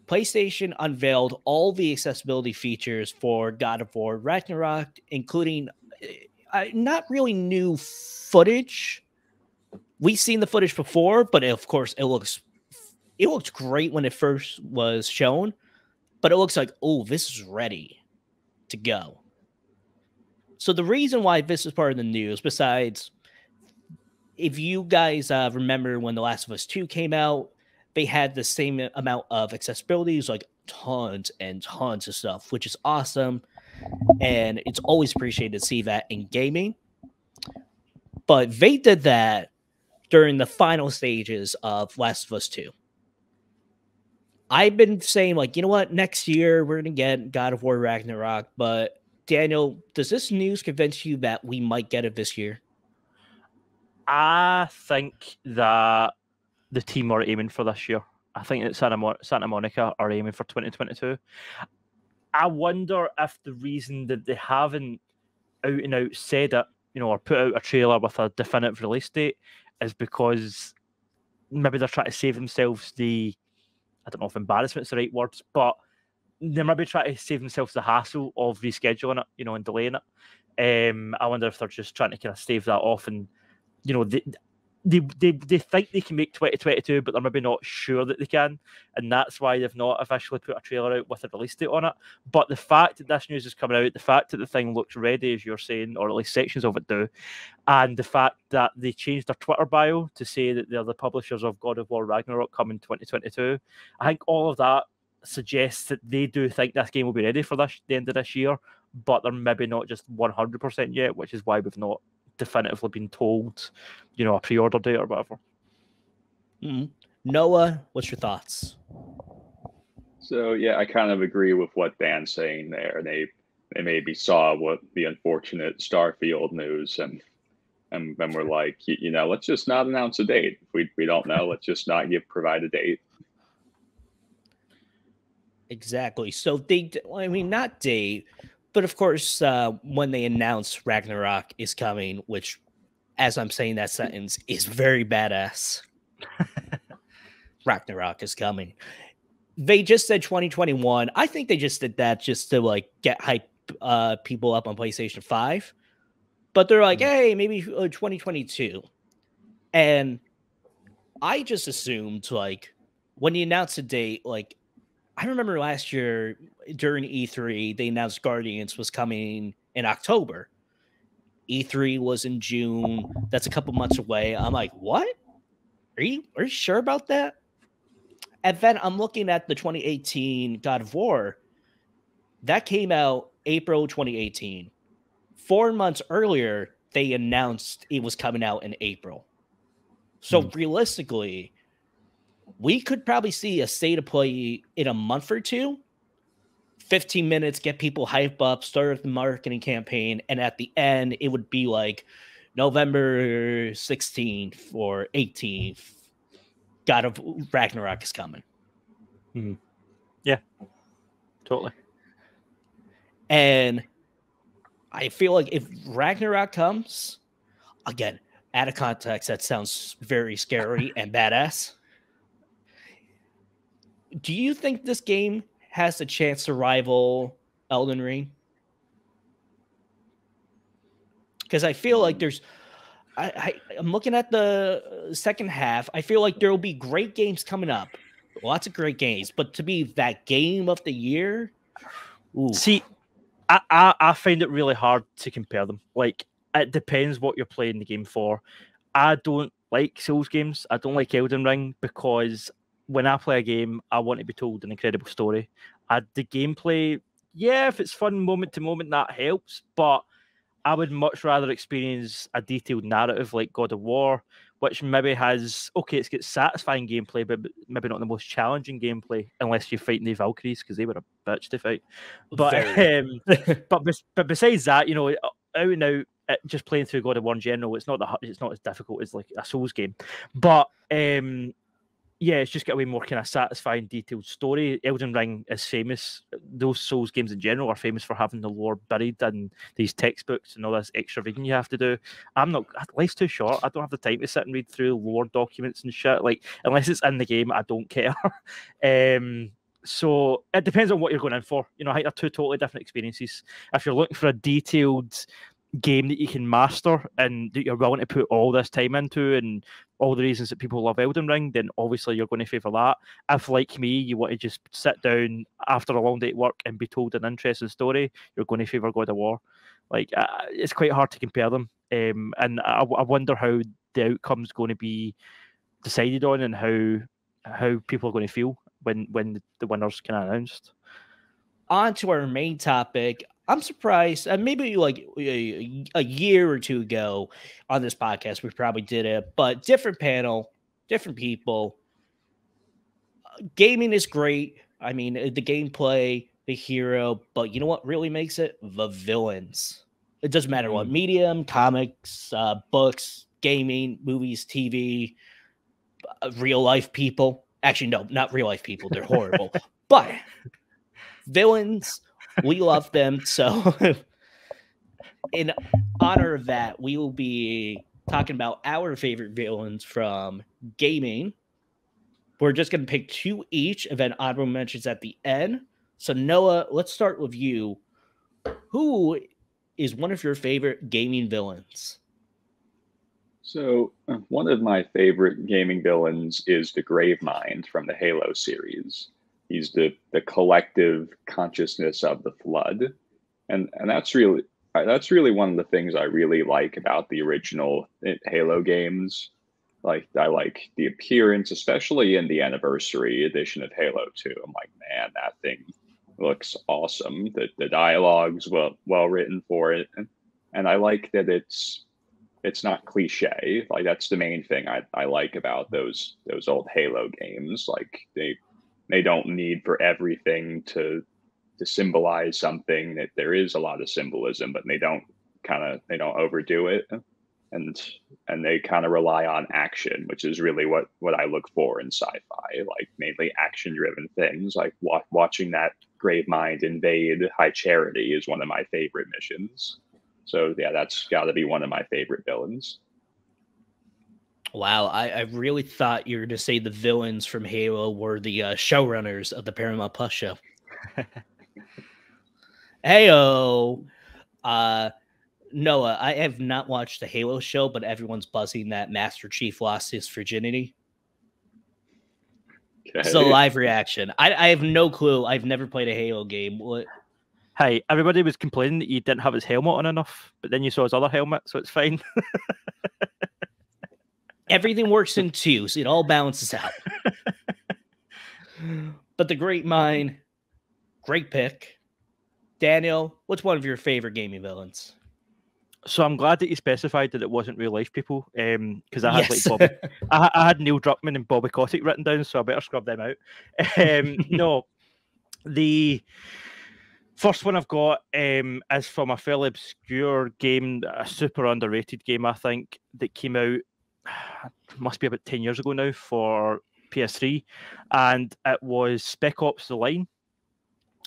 PlayStation unveiled all the accessibility features for God of War Ragnarok, including not really new footage. We've seen the footage before, but of course it looks great when it first was shown, but it looks like, oh, this is ready to go. So the reason why this is part of the news, besides, if you guys remember when The Last of Us 2 came out, they had the same amount of accessibilities, like tons and tons of stuff, which is awesome. And it's always appreciated to see that in gaming. But they did that during the final stages of Last of Us 2. I've been saying, like, you know what, next year we're going to get God of War Ragnarok, but Daniel, does this news convince you that we might get it this year? I think that the team are aiming for this year. I think that Santa Monica are aiming for 2022. I wonder if the reason that they haven't out and out said it, or put out a trailer with a definitive release date, is because maybe they're trying to save themselves I don't know if embarrassment's the right words, but they maybe try to save themselves the hassle of rescheduling it, and delaying it. I wonder if they're just trying to kind of stave that off, and they think they can make 2022, but they're maybe not sure that they can, and that's why they've not officially put a trailer out with a release date on it. But the fact that this news is coming out, the fact that the thing looks ready, as you're saying, or at least sections of it do, and the fact that they changed their Twitter bio to say that they're the publishers of God of War Ragnarok coming 2022, I think all of that suggests that they do think this game will be ready for the end of this year, but they're maybe not just 100% yet, which is why we've not definitively been told, a pre-order date or whatever. Mm-hmm. Noah, what's your thoughts? So yeah, I kind of agree with what Dan's saying there. They maybe saw what the unfortunate Starfield news, and then we're like, let's just not announce a date. If we don't know, let's just not provide a date. Exactly. So not date, but of course, when they announced Ragnarok is coming, which, as I'm saying that sentence, is very badass. Ragnarok is coming. They just said 2021. I think they just did that just to get hype people up on PlayStation 5. But they're like, hey, maybe 2022. And I just assumed when you announce a date, I remember last year during E3, they announced Guardians was coming in October. E3 was in June. That's a couple months away. I'm like, what? Are you sure about that? And then I'm looking at the 2018 God of War. That came out April 2018. 4 months earlier, they announced it was coming out in April. So realistically, we could probably see a state of play in a month or two. 15 minutes, get people hype up, start the marketing campaign, and at the end, it would be like November 16th or 18th. God of Ragnarok is coming. Mm-hmm. Yeah, totally. And I feel like if Ragnarok comes, again, out of context, that sounds very scary and badass. Do you think this game has a chance to rival Elden Ring? Because I feel like there's... I'm looking at the second half. I feel like there will be great games coming up. Lots of great games. But to be that game of the year... Ooh. See, I find it really hard to compare them. It depends what you're playing the game for. I don't like Souls games. I don't like Elden Ring because when I play a game, I want to be told an incredible story. The gameplay, yeah, if it's fun moment to moment, that helps. But I would much rather experience a detailed narrative like God of War, which maybe has, it's got satisfying gameplay, but maybe not the most challenging gameplay, unless you're fighting the Valkyries, because they were a bitch to fight. But but besides that, out and out, just playing through God of War in general, it's not as difficult as like a Souls game. But yeah, it's just got a way more kind of satisfying, detailed story. Elden Ring is famous. Those Souls games in general are famous for having the lore buried in these textbooks and all this extra reading you have to do. Life's too short. I don't have the time to sit and read through lore documents and shit. Unless it's in the game, I don't care. So it depends on what you're going in for. I think they're two totally different experiences. If you're looking for a detailed game that you can master and that you're willing to put all this time into and all the reasons that people love Elden Ring, then obviously you're going to favour that. If, like me, you want to just sit down after a long day at work and be told an interesting story, you're going to favour God of War. It's quite hard to compare them. And I wonder how the outcome's going to be decided on and how people are going to feel when the winner's kind of announced. On to our main topic. I'm surprised. Maybe like a year or two ago on this podcast, we probably did it, but different panel, different people. Gaming is great. I mean, the gameplay, the hero, but you know what really makes it? The villains. It doesn't matter what medium, comics, books, gaming, movies, TV, real life people. Actually, no, not real life people. They're horrible. But villains, we love them. So, in honor of that, we will be talking about our favorite villains from gaming. We're just going to pick two each, and then honorable mentions at the end. So, Noah, let's start with you. Who is one of your favorite gaming villains? So, one of my favorite gaming villains is the Gravemind from the Halo series. He's the collective consciousness of the Flood, and that's really one of the things I really like about the original Halo games. Like, I like the appearance, especially in the anniversary edition of Halo 2. I'm like, man, that thing looks awesome. The dialogue's well written for it, and I like that it's not cliche. Like, that's the main thing I like about those old Halo games. Like, they don't need for everything to symbolize something. That there is a lot of symbolism, but they don't overdo it. And they kind of rely on action, which is really what I look for in sci-fi, like mainly action-driven things. Like watching that Gravemind invade High Charity is one of my favorite missions. So yeah, that's got to be one of my favorite villains. Wow, I really thought you were to say the villains from Halo were the showrunners of the Paramount Plus show. Heyo, Noah, I have not watched the Halo show, but everyone's buzzing that Master Chief lost his virginity. Okay. It's a live reaction. I have no clue. I've never played a Halo game. What? Hey, everybody was complaining that he didn't have his helmet on enough, but then you saw his other helmet, so it's fine. Everything works in two, so it all balances out. But the great mind, great pick. Daniel, what's one of your favorite gaming villains? So I'm glad that you specified that it wasn't real life people, because I had like Bobby, I had Neil Druckmann and Bobby Kotick written down, so I better scrub them out. No, the first one I've got is from a fairly obscure game, a super underrated game, I think, that came out, must be about 10 years ago now, for PS3, and it was Spec Ops: The Line.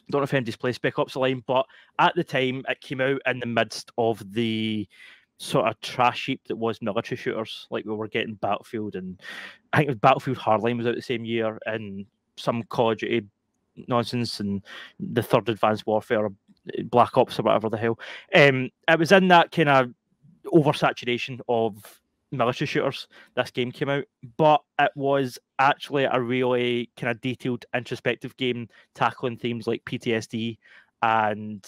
Don't know if anybody's played Spec Ops: The Line, but at the time it came out in the midst of the sort of trash heap that was military shooters. Like, we were getting Battlefield, and I think it was Battlefield Hardline was out the same year, and some Call of Duty nonsense, and the Third Advanced Warfare, Black Ops or whatever the hell. It was in that kind of oversaturation of military shooters this game came out, but it was actually a really kind of detailed, introspective game, tackling themes like PTSD and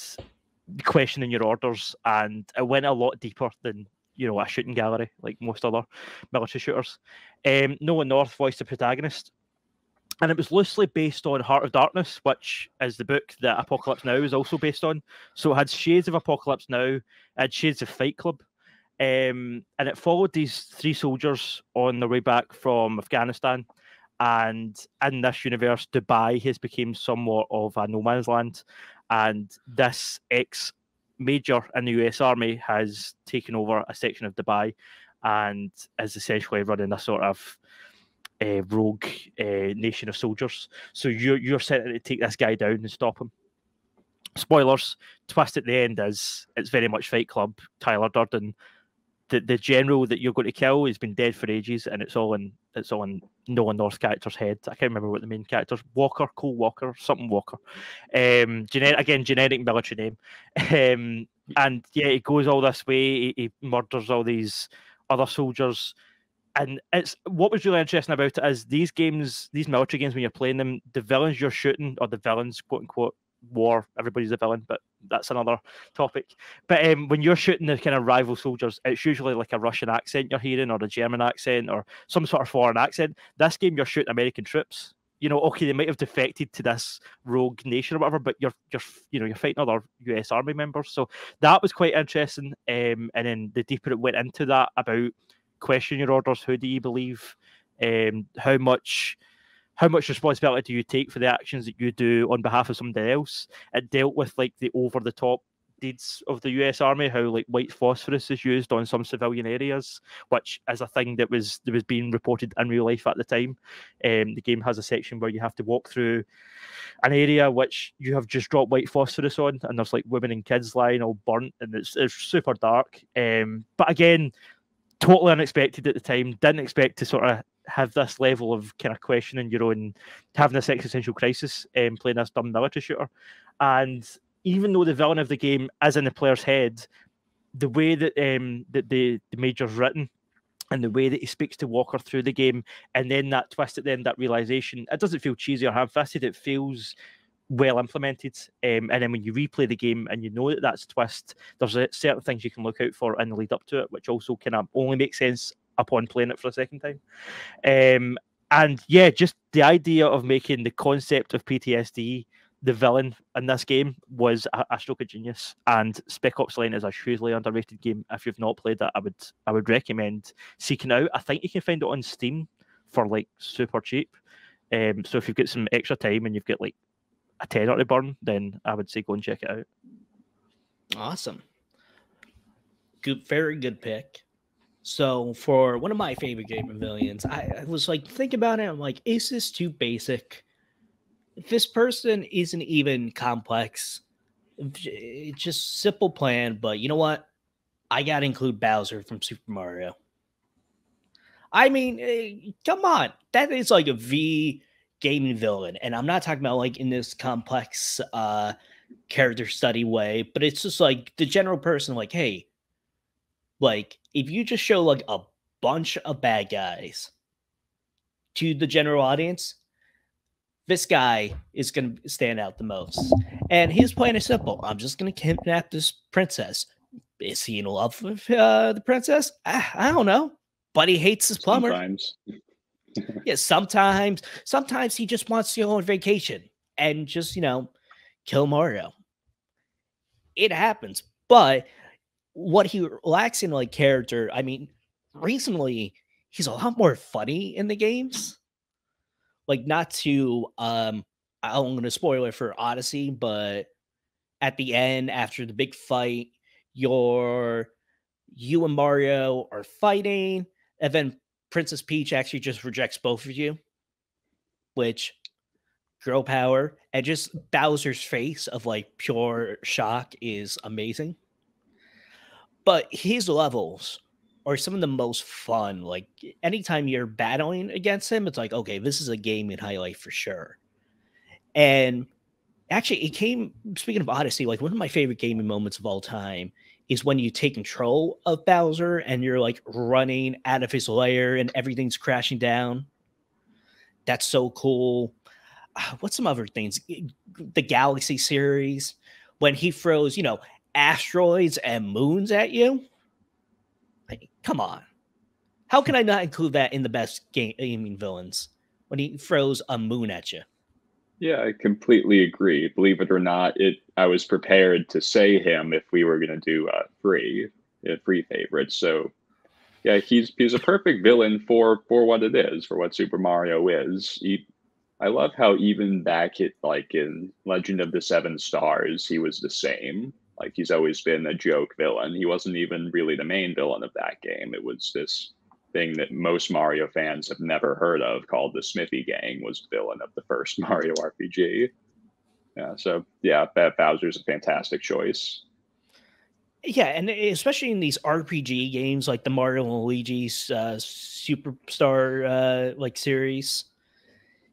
questioning your orders, and it went a lot deeper than, you know, a shooting gallery like most other military shooters. Noah North voiced the protagonist, and it was loosely based on Heart of Darkness, which is the book that Apocalypse Now is also based on. So it had shades of Apocalypse Now, it had shades of Fight Club. And it followed these three soldiers on their way back from Afghanistan. And in this universe, Dubai has become somewhat of a no man's land. And this ex-major in the US Army has taken over a section of Dubai and is essentially running a sort of rogue nation of soldiers. So you're sent to take this guy down and stop him. Spoilers, twist at the end is it's very much Fight Club. Tyler Durden, the general that you're going to kill, has been dead for ages, and it's all in Noah North's character's head. I can't remember what the main character's, Cole Walker, something Walker. Generic military name. And yeah, he goes all this way. He murders all these other soldiers. And it's what was really interesting about it is these games, these military games, when you're playing them, the villains you're shooting, or the villains, quote unquote, war, everybody's a villain, but that's another topic. But when you're shooting the kind of rival soldiers, it's usually like a Russian accent you're hearing, or a German accent, or some sort of foreign accent. This game, you're shooting American troops. you know, okay, they might have defected to this rogue nation or whatever, but you're fighting other US Army members. So that was quite interesting. And then the deeper it went into that about question your orders, who do you believe, how much responsibility do you take for the actions that you do on behalf of somebody else? It dealt with like the over the top deeds of the US Army, how like white phosphorus is used on some civilian areas, which is a thing that was being reported in real life at the time. The game has a section where you have to walk through an area which you have just dropped white phosphorus on, and there's like women and kids lying all burnt, and it's super dark. But again, totally unexpected at the time. Didn't expect to sort of have this level of kind of questioning your own, having this existential crisis, playing this dumb military shooter. And even though the villain of the game is in the player's head, the way that that the major's written and the way that he speaks to Walker through the game, and then that twist at the end, that realization, it doesn't feel cheesy or ham-fisted. It feels well implemented. And then when you replay the game and you know that that's a twist, there's certain things you can look out for in the lead up to it, which also kind of only makes sense upon playing it for a second time. And yeah, just the idea of making the concept of PTSD the villain in this game was a stroke of genius. And Spec Ops Line is a hugely underrated game. If you've not played it, I would recommend seeking it out. I think you can find it on Steam for like super cheap. So if you've got some extra time and you've got like a tenner to burn, then I would say go and check it out. Awesome. Good, very good pick. So for one of my favorite gamer villains, I was like thinking about it. I'm like, is this too basic? This person isn't even complex. It's just simple plan. But you know what? I gotta include Bowser from Super Mario. I mean, come on, that is like a V gaming villain, and I'm not talking about like in this complex character study way, but it's just like the general person. Like, hey, like if you just show like a bunch of bad guys to the general audience, this guy is going to stand out the most. And his plan is simple. I'm just going to kidnap this princess. Is he in love with the princess? I don't know. But he hates his plumber. Sometimes. Yeah, sometimes he just wants to go on vacation and just, kill Mario. It happens. But what he lacks in like character, I mean, recently he's a lot more funny in the games. Like, not to I'm going to spoil it for Odyssey, but at the end, after the big fight, you and Mario are fighting, and then Princess Peach actually just rejects both of you, which girl power, and just Bowser's face of like pure shock is amazing. But his levels are some of the most fun. Like anytime you're battling against him, it's like, okay, this is a gaming highlight for sure. And actually, it came, speaking of Odyssey, like one of my favorite gaming moments of all time is when you take control of Bowser and you're like running out of his lair and everything's crashing down. That's so cool. What's some other things? The Galaxy series, when he throws, asteroids and moons at you. Like, come on. How can I not include that in the best gaming villains when he throws a moon at you? Yeah, I completely agree. Believe it or not, I was prepared to say him if we were going to do free favorites. So yeah, he's a perfect villain for what it is, for what Super Mario is. I love how even back in Legend of the Seven Stars, he was the same. Like he's always been a joke villain. He wasn't even really the main villain of that game. It was this thing that most Mario fans have never heard of called the Smithy Gang, was the villain of the first Mario RPG. Yeah, so yeah, Bowser's a fantastic choice. Yeah, and especially in these RPG games like the Mario and Luigi's Superstar like series,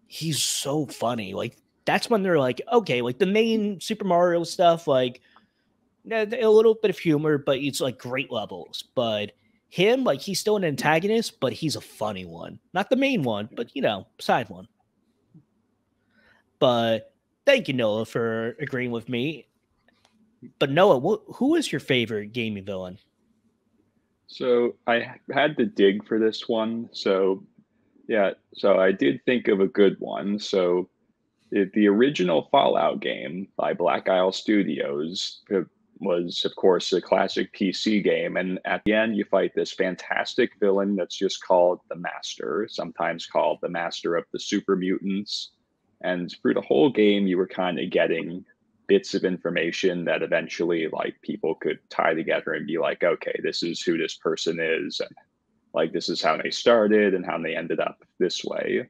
he's so funny. Like that's when they're like, okay, like the main Super Mario stuff, like a little bit of humor, but it's like great levels. But him, like he's still an antagonist, but he's a funny one. Not the main one, but side one. But thank you, Noah, for agreeing with me. But Noah, who is your favorite gaming villain? So I had to dig for this one. So Yeah, so I did think of a good one. So the original Fallout game by Black Isle Studios was, of course, a classic PC game. And at the end, you fight this fantastic villain that's just called the Master, sometimes called the Master of the Super Mutants. And through the whole game, you were kind of getting bits of information that eventually, like, people could tie together and be like, okay, this is who this person is, and like this is how they started and how they ended up this way.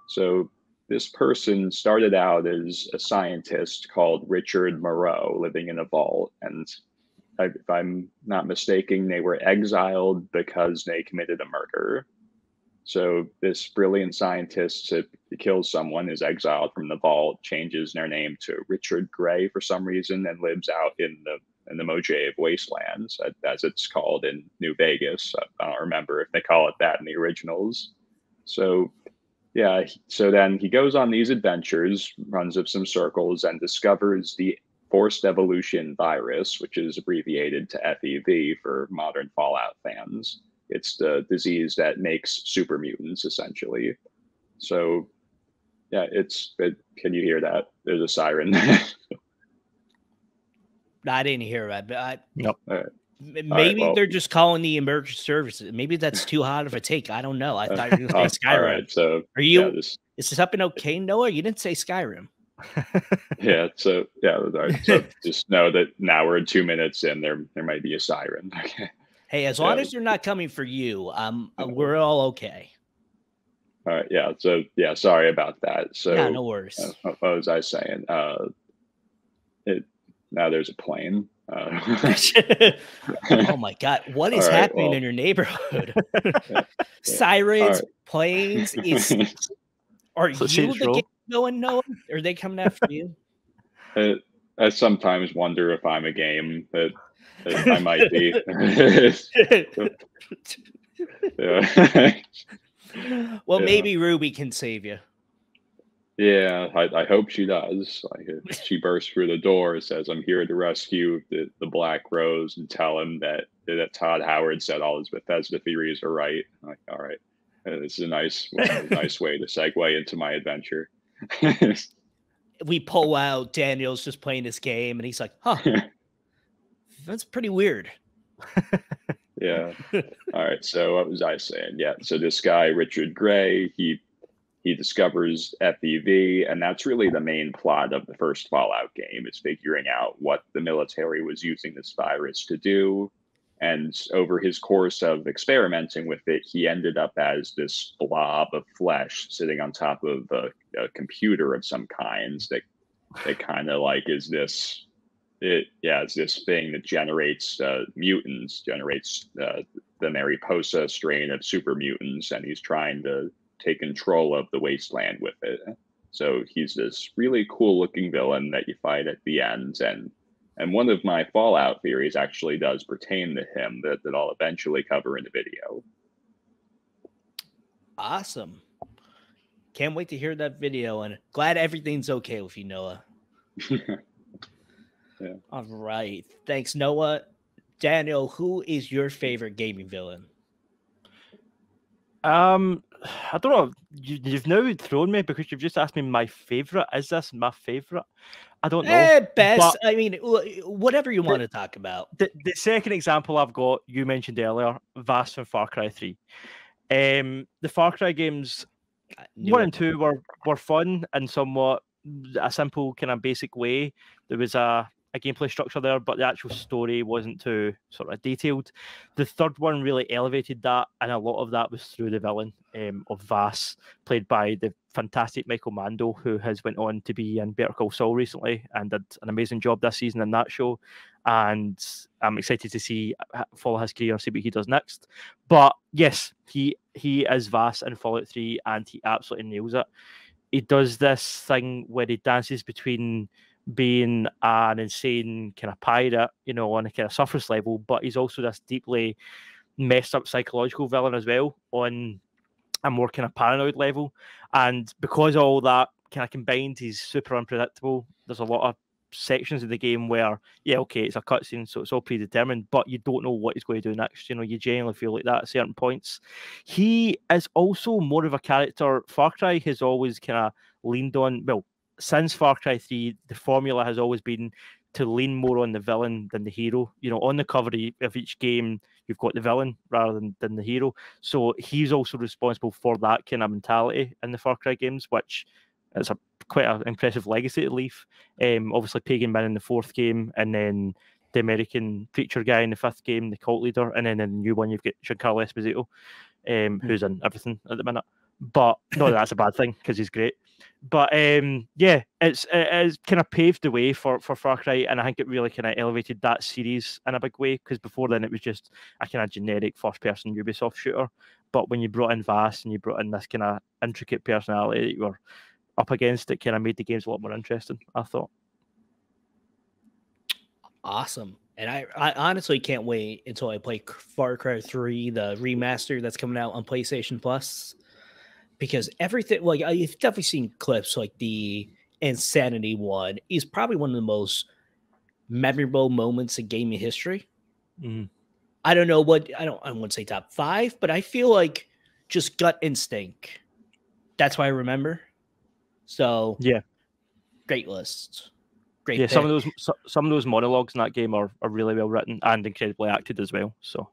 So this person started out as a scientist called Richard Moreau living in a vault. And if I'm not mistaken, they were exiled because they committed a murder. So this brilliant scientist to kill someone is exiled from the vault, changes their name to Richard Gray for some reason, and lives out in the Mojave Wastelands, as it's called in New Vegas. I don't remember if they call it that in the originals. So yeah, so then he goes on these adventures, runs up some circles, and discovers the forced evolution virus, which is abbreviated to FEV for modern Fallout fans. It's the disease that makes super mutants, essentially. So, yeah, can you hear that? There's a siren. I didn't hear that, but Nope. Maybe they're just calling the emergency services. Maybe that's too hot of a take. I don't know. I thought you were going to say Skyrim. All right, so are you? Yeah, is something okay, Noah? You didn't say Skyrim. Yeah. So yeah. So just know that now we're 2 minutes in. There might be a siren. Okay. Hey, as long as they're not coming for you, we're all okay. All right. Yeah. So yeah. Sorry about that. So yeah, no worries. What was I saying? Now there's a plane. Oh my God! What is happening in your neighborhood? Sirens, planes. Are you the game going, Noah? Are they coming after you? I sometimes wonder if I'm a game. That I might be. Well, maybe Ruby can save you. Yeah, I hope she does. Like, she bursts through the door, says, "I'm here to rescue the Black Rose," and tell him that Todd Howard said all his Bethesda theories are right. I'm like, all right, this is a nice way to segue into my adventure. We pull out. Daniel's just playing this game, and he's like, "Huh, that's pretty weird." Yeah. All right. So what was I saying? Yeah. So this guy Richard Gray, he discovers FEV, and that's really the main plot of the first Fallout game, is figuring out what the military was using this virus to do. And over his course of experimenting with it, he ended up as this blob of flesh sitting on top of a computer of some kinds that kind of like is this. It's this thing that generates mutants, generates the Mariposa strain of super mutants, and he's trying to take control of the wasteland with it. So he's this really cool looking villain that you fight at the end, and one of my Fallout theories actually does pertain to him that I'll eventually cover in the video. Awesome. Can't wait to hear that video, and glad everything's okay with you, Noah. Yeah. All right. Thanks, Noah. Daniel, who is your favorite gaming villain? I don't know. You've now thrown me because you've just asked me my favorite. Is this my favorite? I don't know. Best. I mean, whatever you want to talk about. The second example I've got, you mentioned earlier, Vaas from Far Cry 3. The Far Cry games 1 and 2 were fun in somewhat a simple kind of basic way. There was a gameplay structure there, but the actual story wasn't too sort of detailed. The third one really elevated that, and a lot of that was through the villain of Vaas, played by the fantastic Michael Mando, who has went on to be in Better Call Saul recently and did an amazing job this season in that show. And I'm excited to follow his career and see what he does next. But yes, he is Vaas in Fallout 3, and he absolutely nails it. He does this thing where he dances between being an insane kind of pirate, on a kind of surface level, but he's also this deeply messed up psychological villain as well on a more kind of paranoid level. And because all that kind of combined, he's super unpredictable. There's a lot of sections of the game where, yeah, okay, it's a cutscene, so it's all predetermined, but you don't know what he's going to do next. You know, you genuinely feel like that at certain points. He is also more of a character. Far Cry has always kind of leaned on, well, since Far Cry 3, the formula has always been to lean more on the villain than the hero. You know, on the cover of each game, you've got the villain rather than the hero. So he's also responsible for that kind of mentality in the Far Cry games, which is quite an impressive legacy to leave. Obviously, Pagan Min in the 4th game, and then the American preacher guy in the 5th game, the cult leader, and then in the new one, you've got Giancarlo Esposito, who's in everything at the minute. But not that that's a bad thing, because he's great. But yeah, it's kind of paved the way for Far Cry, and I think it really kind of elevated that series in a big way, because before then it was just a kind of generic first-person Ubisoft shooter. But when you brought in Vass and you brought in this kind of intricate personality that you were up against, it kind of made the games a lot more interesting, I thought. Awesome. And I honestly can't wait until I play Far Cry 3, the remaster that's coming out on PlayStation Plus. Because everything, like, I've definitely seen clips, like the Insanity one is probably one of the most memorable moments in gaming history. Mm. I don't know what, I wouldn't say top 5, but I feel like just gut instinct. That's why I remember. So yeah, great list. Great. Yeah, some of those monologues in that game are really well written and incredibly acted as well. So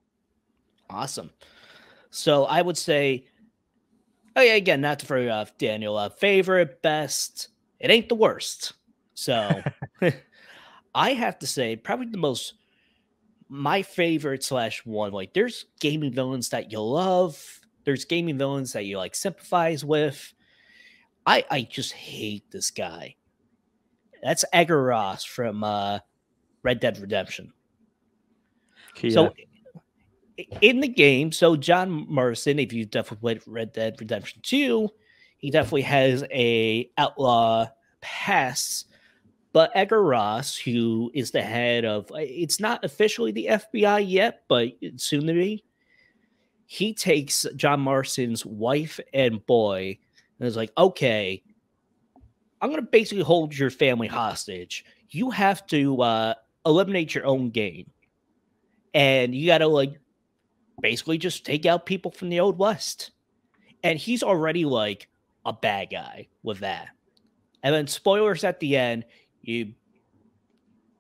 awesome. So I would say, oh yeah, again, not to throw you off, Daniel. Favorite, best, it ain't the worst. So I have to say, probably my favorite / one. Like, there's gaming villains that you love. There's gaming villains that you like sympathize with. I just hate this guy. That's Edgar Ross from Red Dead Redemption. yeah. So in the game, so John Marston, if you definitely played Red Dead Redemption 2, he definitely has a outlaw past. But Edgar Ross, who is the head of, it's not officially the FBI yet, but it's soon to be, he takes John Marston's wife and boy and is like, okay, I'm going to basically hold your family hostage. You have to eliminate your own game. And you got to, like, basically just take out people from the Old West. And he's already, like, a bad guy with that. And then spoilers at the end, you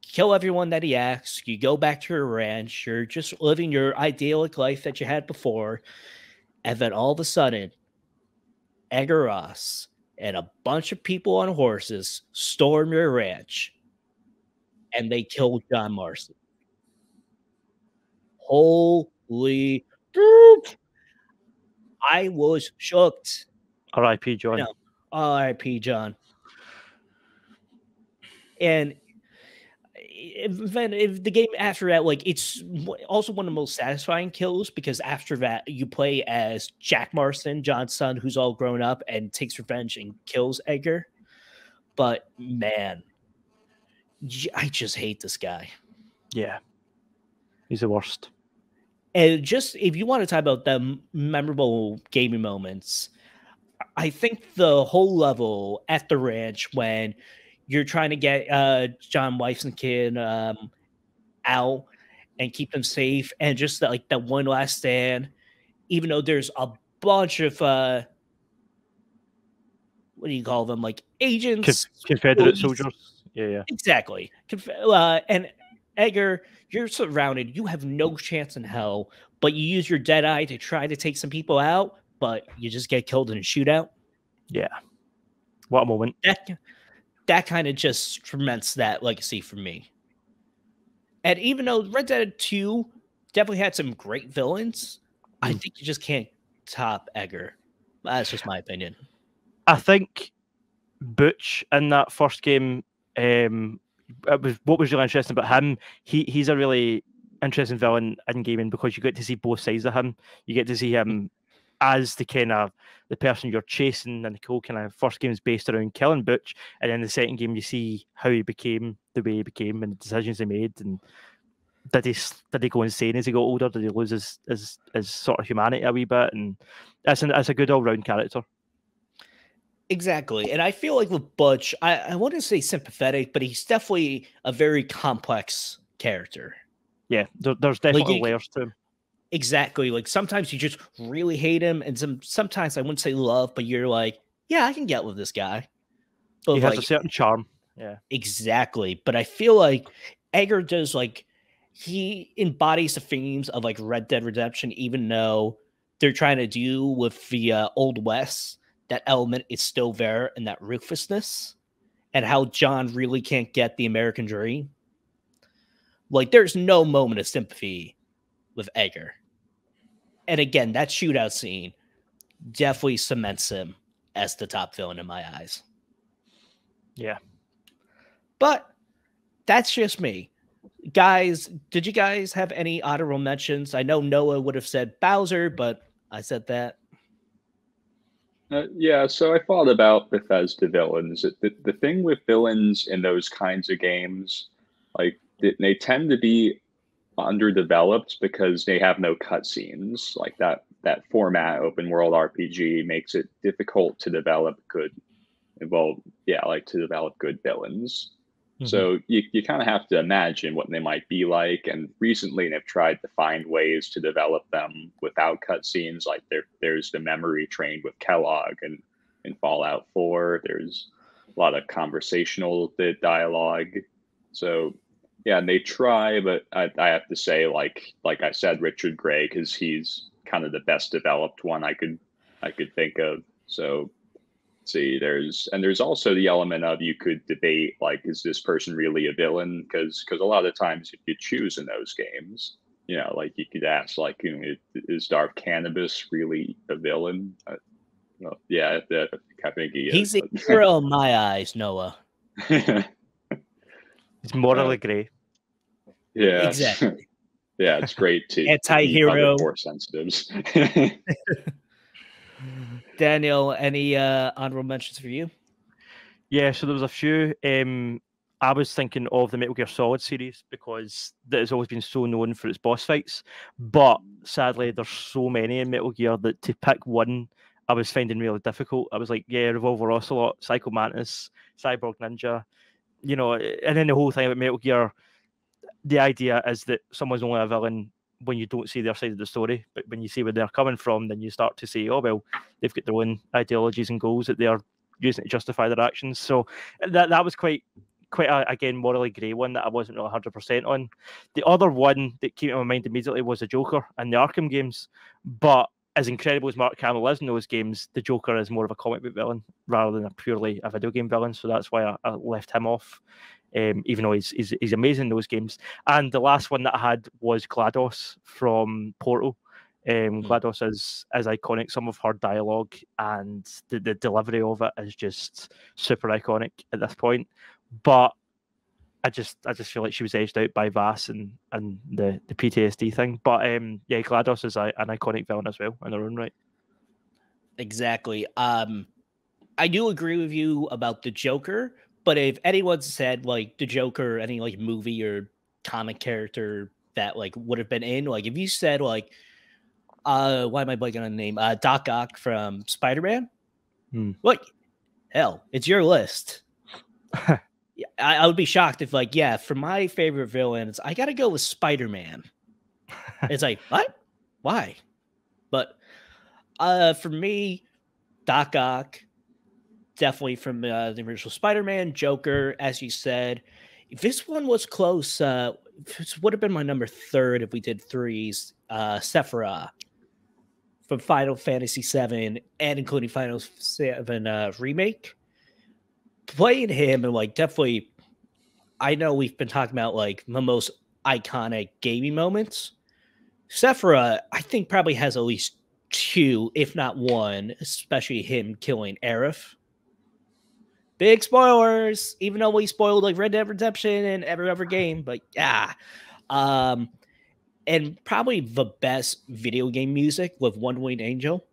kill everyone that he asks, you go back to your ranch, you're just living your idyllic life that you had before. And then all of a sudden, Edgar Ross and a bunch of people on horses storm your ranch, and they kill John Marston. Holy poop! I was shocked. R.I.P. John. No, R.I.P. John. And if the game after that, like, it's also one of the most satisfying kills, because after that you play as Jack Marston, John's son, who's all grown up and takes revenge and kills Edgar. But man, I just hate this guy. Yeah, he's the worst. And just, if you want to talk about the memorable gaming moments, I think the whole level at the ranch when you're trying to get John Wife's and kid out and keep them safe, and just that one last stand, even though there's a bunch of what do you call them, like agents, Confederate soldiers. Yeah, exactly. And Edgar, you're surrounded. You have no chance in hell, but you use your dead eye to try to take some people out, but you just get killed in a shootout. Yeah, what a moment. That kind of just cements that legacy for me. And even though Red Dead 2 definitely had some great villains, I think you just can't top Edgar. That's just my opinion. I think Butch in that first game, what was really interesting about him, he's a really interesting villain in gaming, because you get to see both sides of him. You get to see him as the person you're chasing, and the whole kind of first game is based around killing Butch, and then the second game you see how he became the way he became and the decisions he made, and did he go insane as he got older? Did he lose his sort of humanity a wee bit? And that's a good all round character. Exactly. And I feel like with Butch, I wouldn't say sympathetic, but he's definitely a very complex character. Yeah, there's definitely layers to him. Exactly. Like sometimes you just really hate him, and sometimes I wouldn't say love, but you're like, yeah, I can get with this guy. But he has a certain charm. Yeah. Exactly. But I feel like Edgar does, like, he embodies the themes of like Red Dead Redemption, even though they're trying to do with the Old West. That element is still there, and that ruthlessness, and how John really can't get the American dream. Like, there's no moment of sympathy with Edgar. And again, that shootout scene definitely cements him as the top villain in my eyes. Yeah. But that's just me. Guys, did you guys have any honorable mentions? I know Noah would have said Bowser, but I said that. Yeah, so I thought about Bethesda villains. The thing with villains in those kinds of games, like they tend to be underdeveloped because they have no cutscenes. Like that format, open world RPG, makes it difficult to develop good, to develop good villains. Mm-hmm. So you kind of have to imagine what they might be like. And recently they've tried to find ways to develop them without cutscenes. Like there's the memory train with Kellogg and in Fallout 4. There's a lot of conversational dialogue. So yeah, and they try, but I have to say, like I said, Richard Gray, because he's kind of the best developed one I could think of. So see, there's also the element of, you could debate, like, is this person really a villain? Because a lot of times if you choose in those games, like you could ask, like, is Darth Cannabis really a villain? Yeah, I think he is. He's a hero in my eyes, Noah. He's morally gray. Yeah, exactly. Yeah, it's great to anti-hero force sensitives. Daniel, any honorable mentions for you? Yeah, so there was a few. I was thinking of the Metal Gear Solid series because that has always been so known for its boss fights. But sadly, there's so many in Metal Gear that to pick one, I was finding really difficult. I was like, yeah, Revolver Ocelot, Psycho Mantis, Cyborg Ninja, and then the whole thing about Metal Gear, the idea is that someone's only a villain when you don't see their side of the story, but when you see where they're coming from, then you start to say, oh, well, they've got their own ideologies and goals that they're using to justify their actions. So that was quite again, morally grey one that I wasn't really 100% on. The other one that came to my mind immediately was the Joker and the Arkham games. But as incredible as Mark Hamill is in those games, the Joker is more of a comic book villain rather than purely a video game villain. So that's why I left him off. Even though he's amazing in those games. And the last one that I had was GLaDOS from Portal. GLaDOS is iconic. Some of her dialogue and the delivery of it is just super iconic at this point. But I just feel like she was edged out by Vass and the PTSD thing. But yeah, GLaDOS is an iconic villain as well in her own right. Exactly. I do agree with you about the Joker. But if anyone said, like, the Joker, any, like, movie or comic character that, like, would have been in, like, if you said, like, why am I blanking on the name? Doc Ock from Spider-Man? Like, hell, it's your list. I would be shocked if, like, yeah, for my favorite villains, I got to go with Spider-Man. It's like, what? Why? But for me, Doc Ock, definitely from the original Spider-Man, Joker, as you said. This one was close. This would have been my number 3 if we did 3s. Sephiroth from Final Fantasy VII and including Final 7 Remake. Playing him and, like, definitely, I know we've been talking about, like, the most iconic gaming moments. Sephiroth, I think, probably has at least 2, if not 1, especially him killing Aerith. Big spoilers, even though we spoiled, like, Red Dead Redemption and every other game, but yeah. And probably the best video game music with One Winged Angel.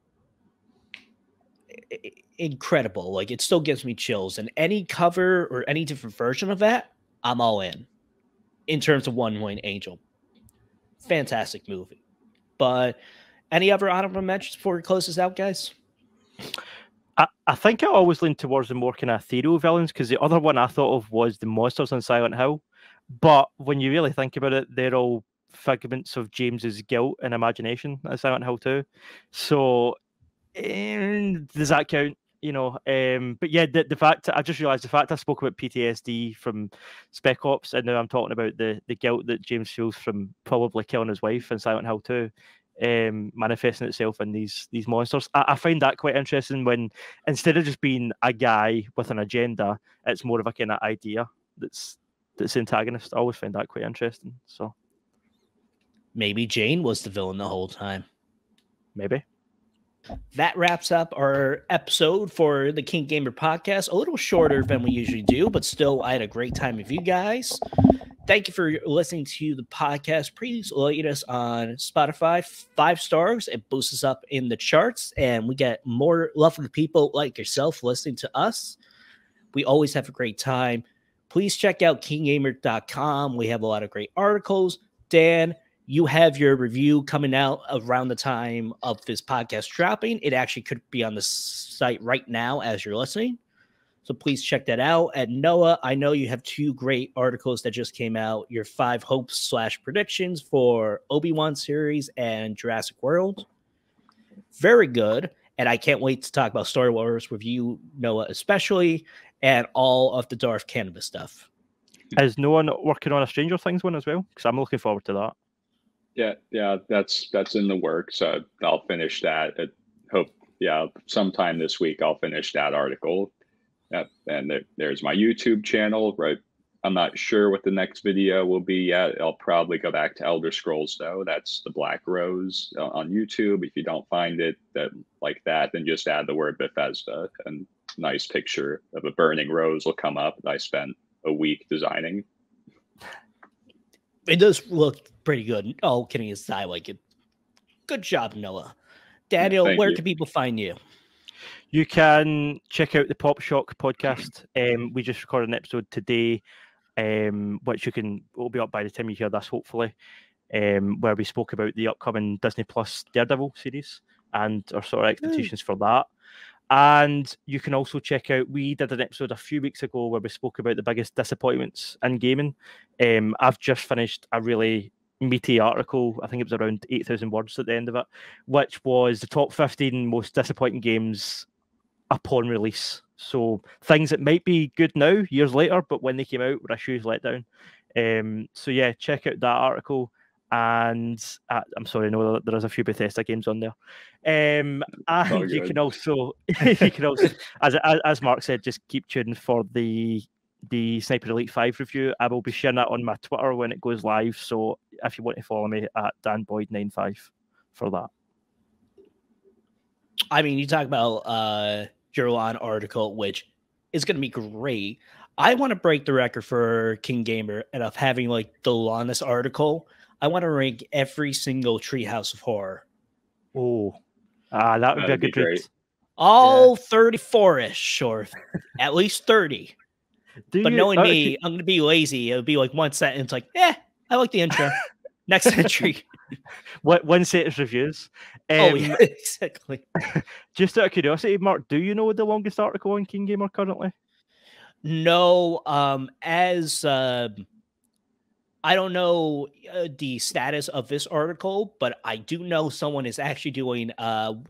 Incredible. Like, it still gives me chills. And any cover or any different version of that, I'm all in terms of One Winged Angel. Fantastic movie. But any other honorable mentions before we close this out, guys? I think I always lean towards the more kind of ethereal villains, because the other one I thought of was the monsters on Silent Hill. But when you really think about it, they're all figments of James's guilt and imagination in Silent Hill 2. So does that count? But yeah, the fact I just realised the fact I spoke about PTSD from Spec Ops, and now I'm talking about the guilt that James feels from probably killing his wife in Silent Hill 2, manifesting itself in these monsters. I find that quite interesting, when instead of just being a guy with an agenda, it's more of a kind of idea that's antagonist. I always find that quite interesting. So maybe Jane was the villain the whole time. Maybe. That wraps up our episode for the KeenGamer podcast. A little shorter than we usually do, but still, I had a great time with you guys. Thank you for listening to the podcast. Please rate us on Spotify 5 stars. It boosts us up in the charts, and we get more lovely people like yourself listening to us. We always have a great time. Please check out KeenGamer.com. We have a lot of great articles. Dan, you have your review coming out around the time of this podcast dropping. It actually could be on the site right now as you're listening. So please check that out. And Noah, I know you have 2 great articles that just came out. Your 5 hopes / predictions for Obi-Wan series and Jurassic World. Very good. And I can't wait to talk about Star Wars with you, Noah, especially, and all of the Darth Canada stuff. Is no one working on a Stranger Things one as well? Because I'm looking forward to that. Yeah, that's in the works. I'll finish that. Sometime this week I'll finish that article. And there's my YouTube channel. Right, I'm not sure what the next video will be yet. I'll probably go back to Elder Scrolls though. That's the Black Rose on YouTube. If you don't find it like that, then just add the word Bethesda, and a nice picture of a burning rose will come up that I spent a week designing. It does look pretty good. All kidding aside, like it. Good job, Noah. Daniel, where can people find you? You can check out the Pop Shock podcast. We just recorded an episode today, which will be up by the time you hear this, hopefully, where we spoke about the upcoming Disney Plus Daredevil series and our sort of expectations for that. And you can also check out, we did an episode a few weeks ago where we spoke about the biggest disappointments in gaming. I've just finished a really meaty article. I think it was around 8,000 words at the end of it, which was the top 15 most disappointing games upon release. So things that might be good now, years later, but when they came out were a huge letdown. So yeah, check out that article. And I'm sorry, no, there is a few Bethesda games on there. And you can also, as Mark said, just keep tuning for the Sniper Elite 5 review. I will be sharing that on my Twitter when it goes live. So if you want to follow me at DanBoyd95 for that. I mean, you talk about your Lawn article, which is going to be great. I want to break the record for KeenGamer and of having like the longest article. I want to rank every single Treehouse of Horror. Oh, that would be a good great. All 34-ish, or at least 30. But knowing me, I'm going to be lazy. It'll be like one sentence, like, I like the intro. Next entry. One set of reviews. Yeah, exactly. Just out of curiosity, Mark, do you know the longest article on KeenGamer currently? No, I don't know the status of this article, but I do know someone is actually doing kind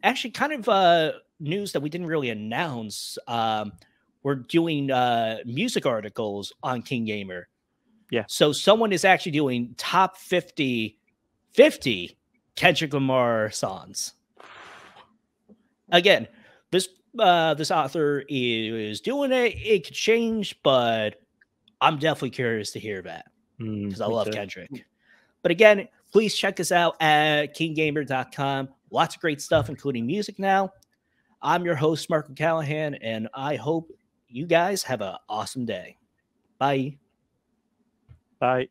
of news that we didn't really announce. We're doing music articles on KeenGamer. Yeah. So someone is actually doing top 50 Kendrick Lamar songs. Again, this author is doing it. It could change, but I'm definitely curious to hear that because I love Kendrick. But again, please check us out at KeenGamer.com. Lots of great stuff, including music now. I'm your host, Mark Callahan, and I hope you guys have an awesome day. Bye. Bye.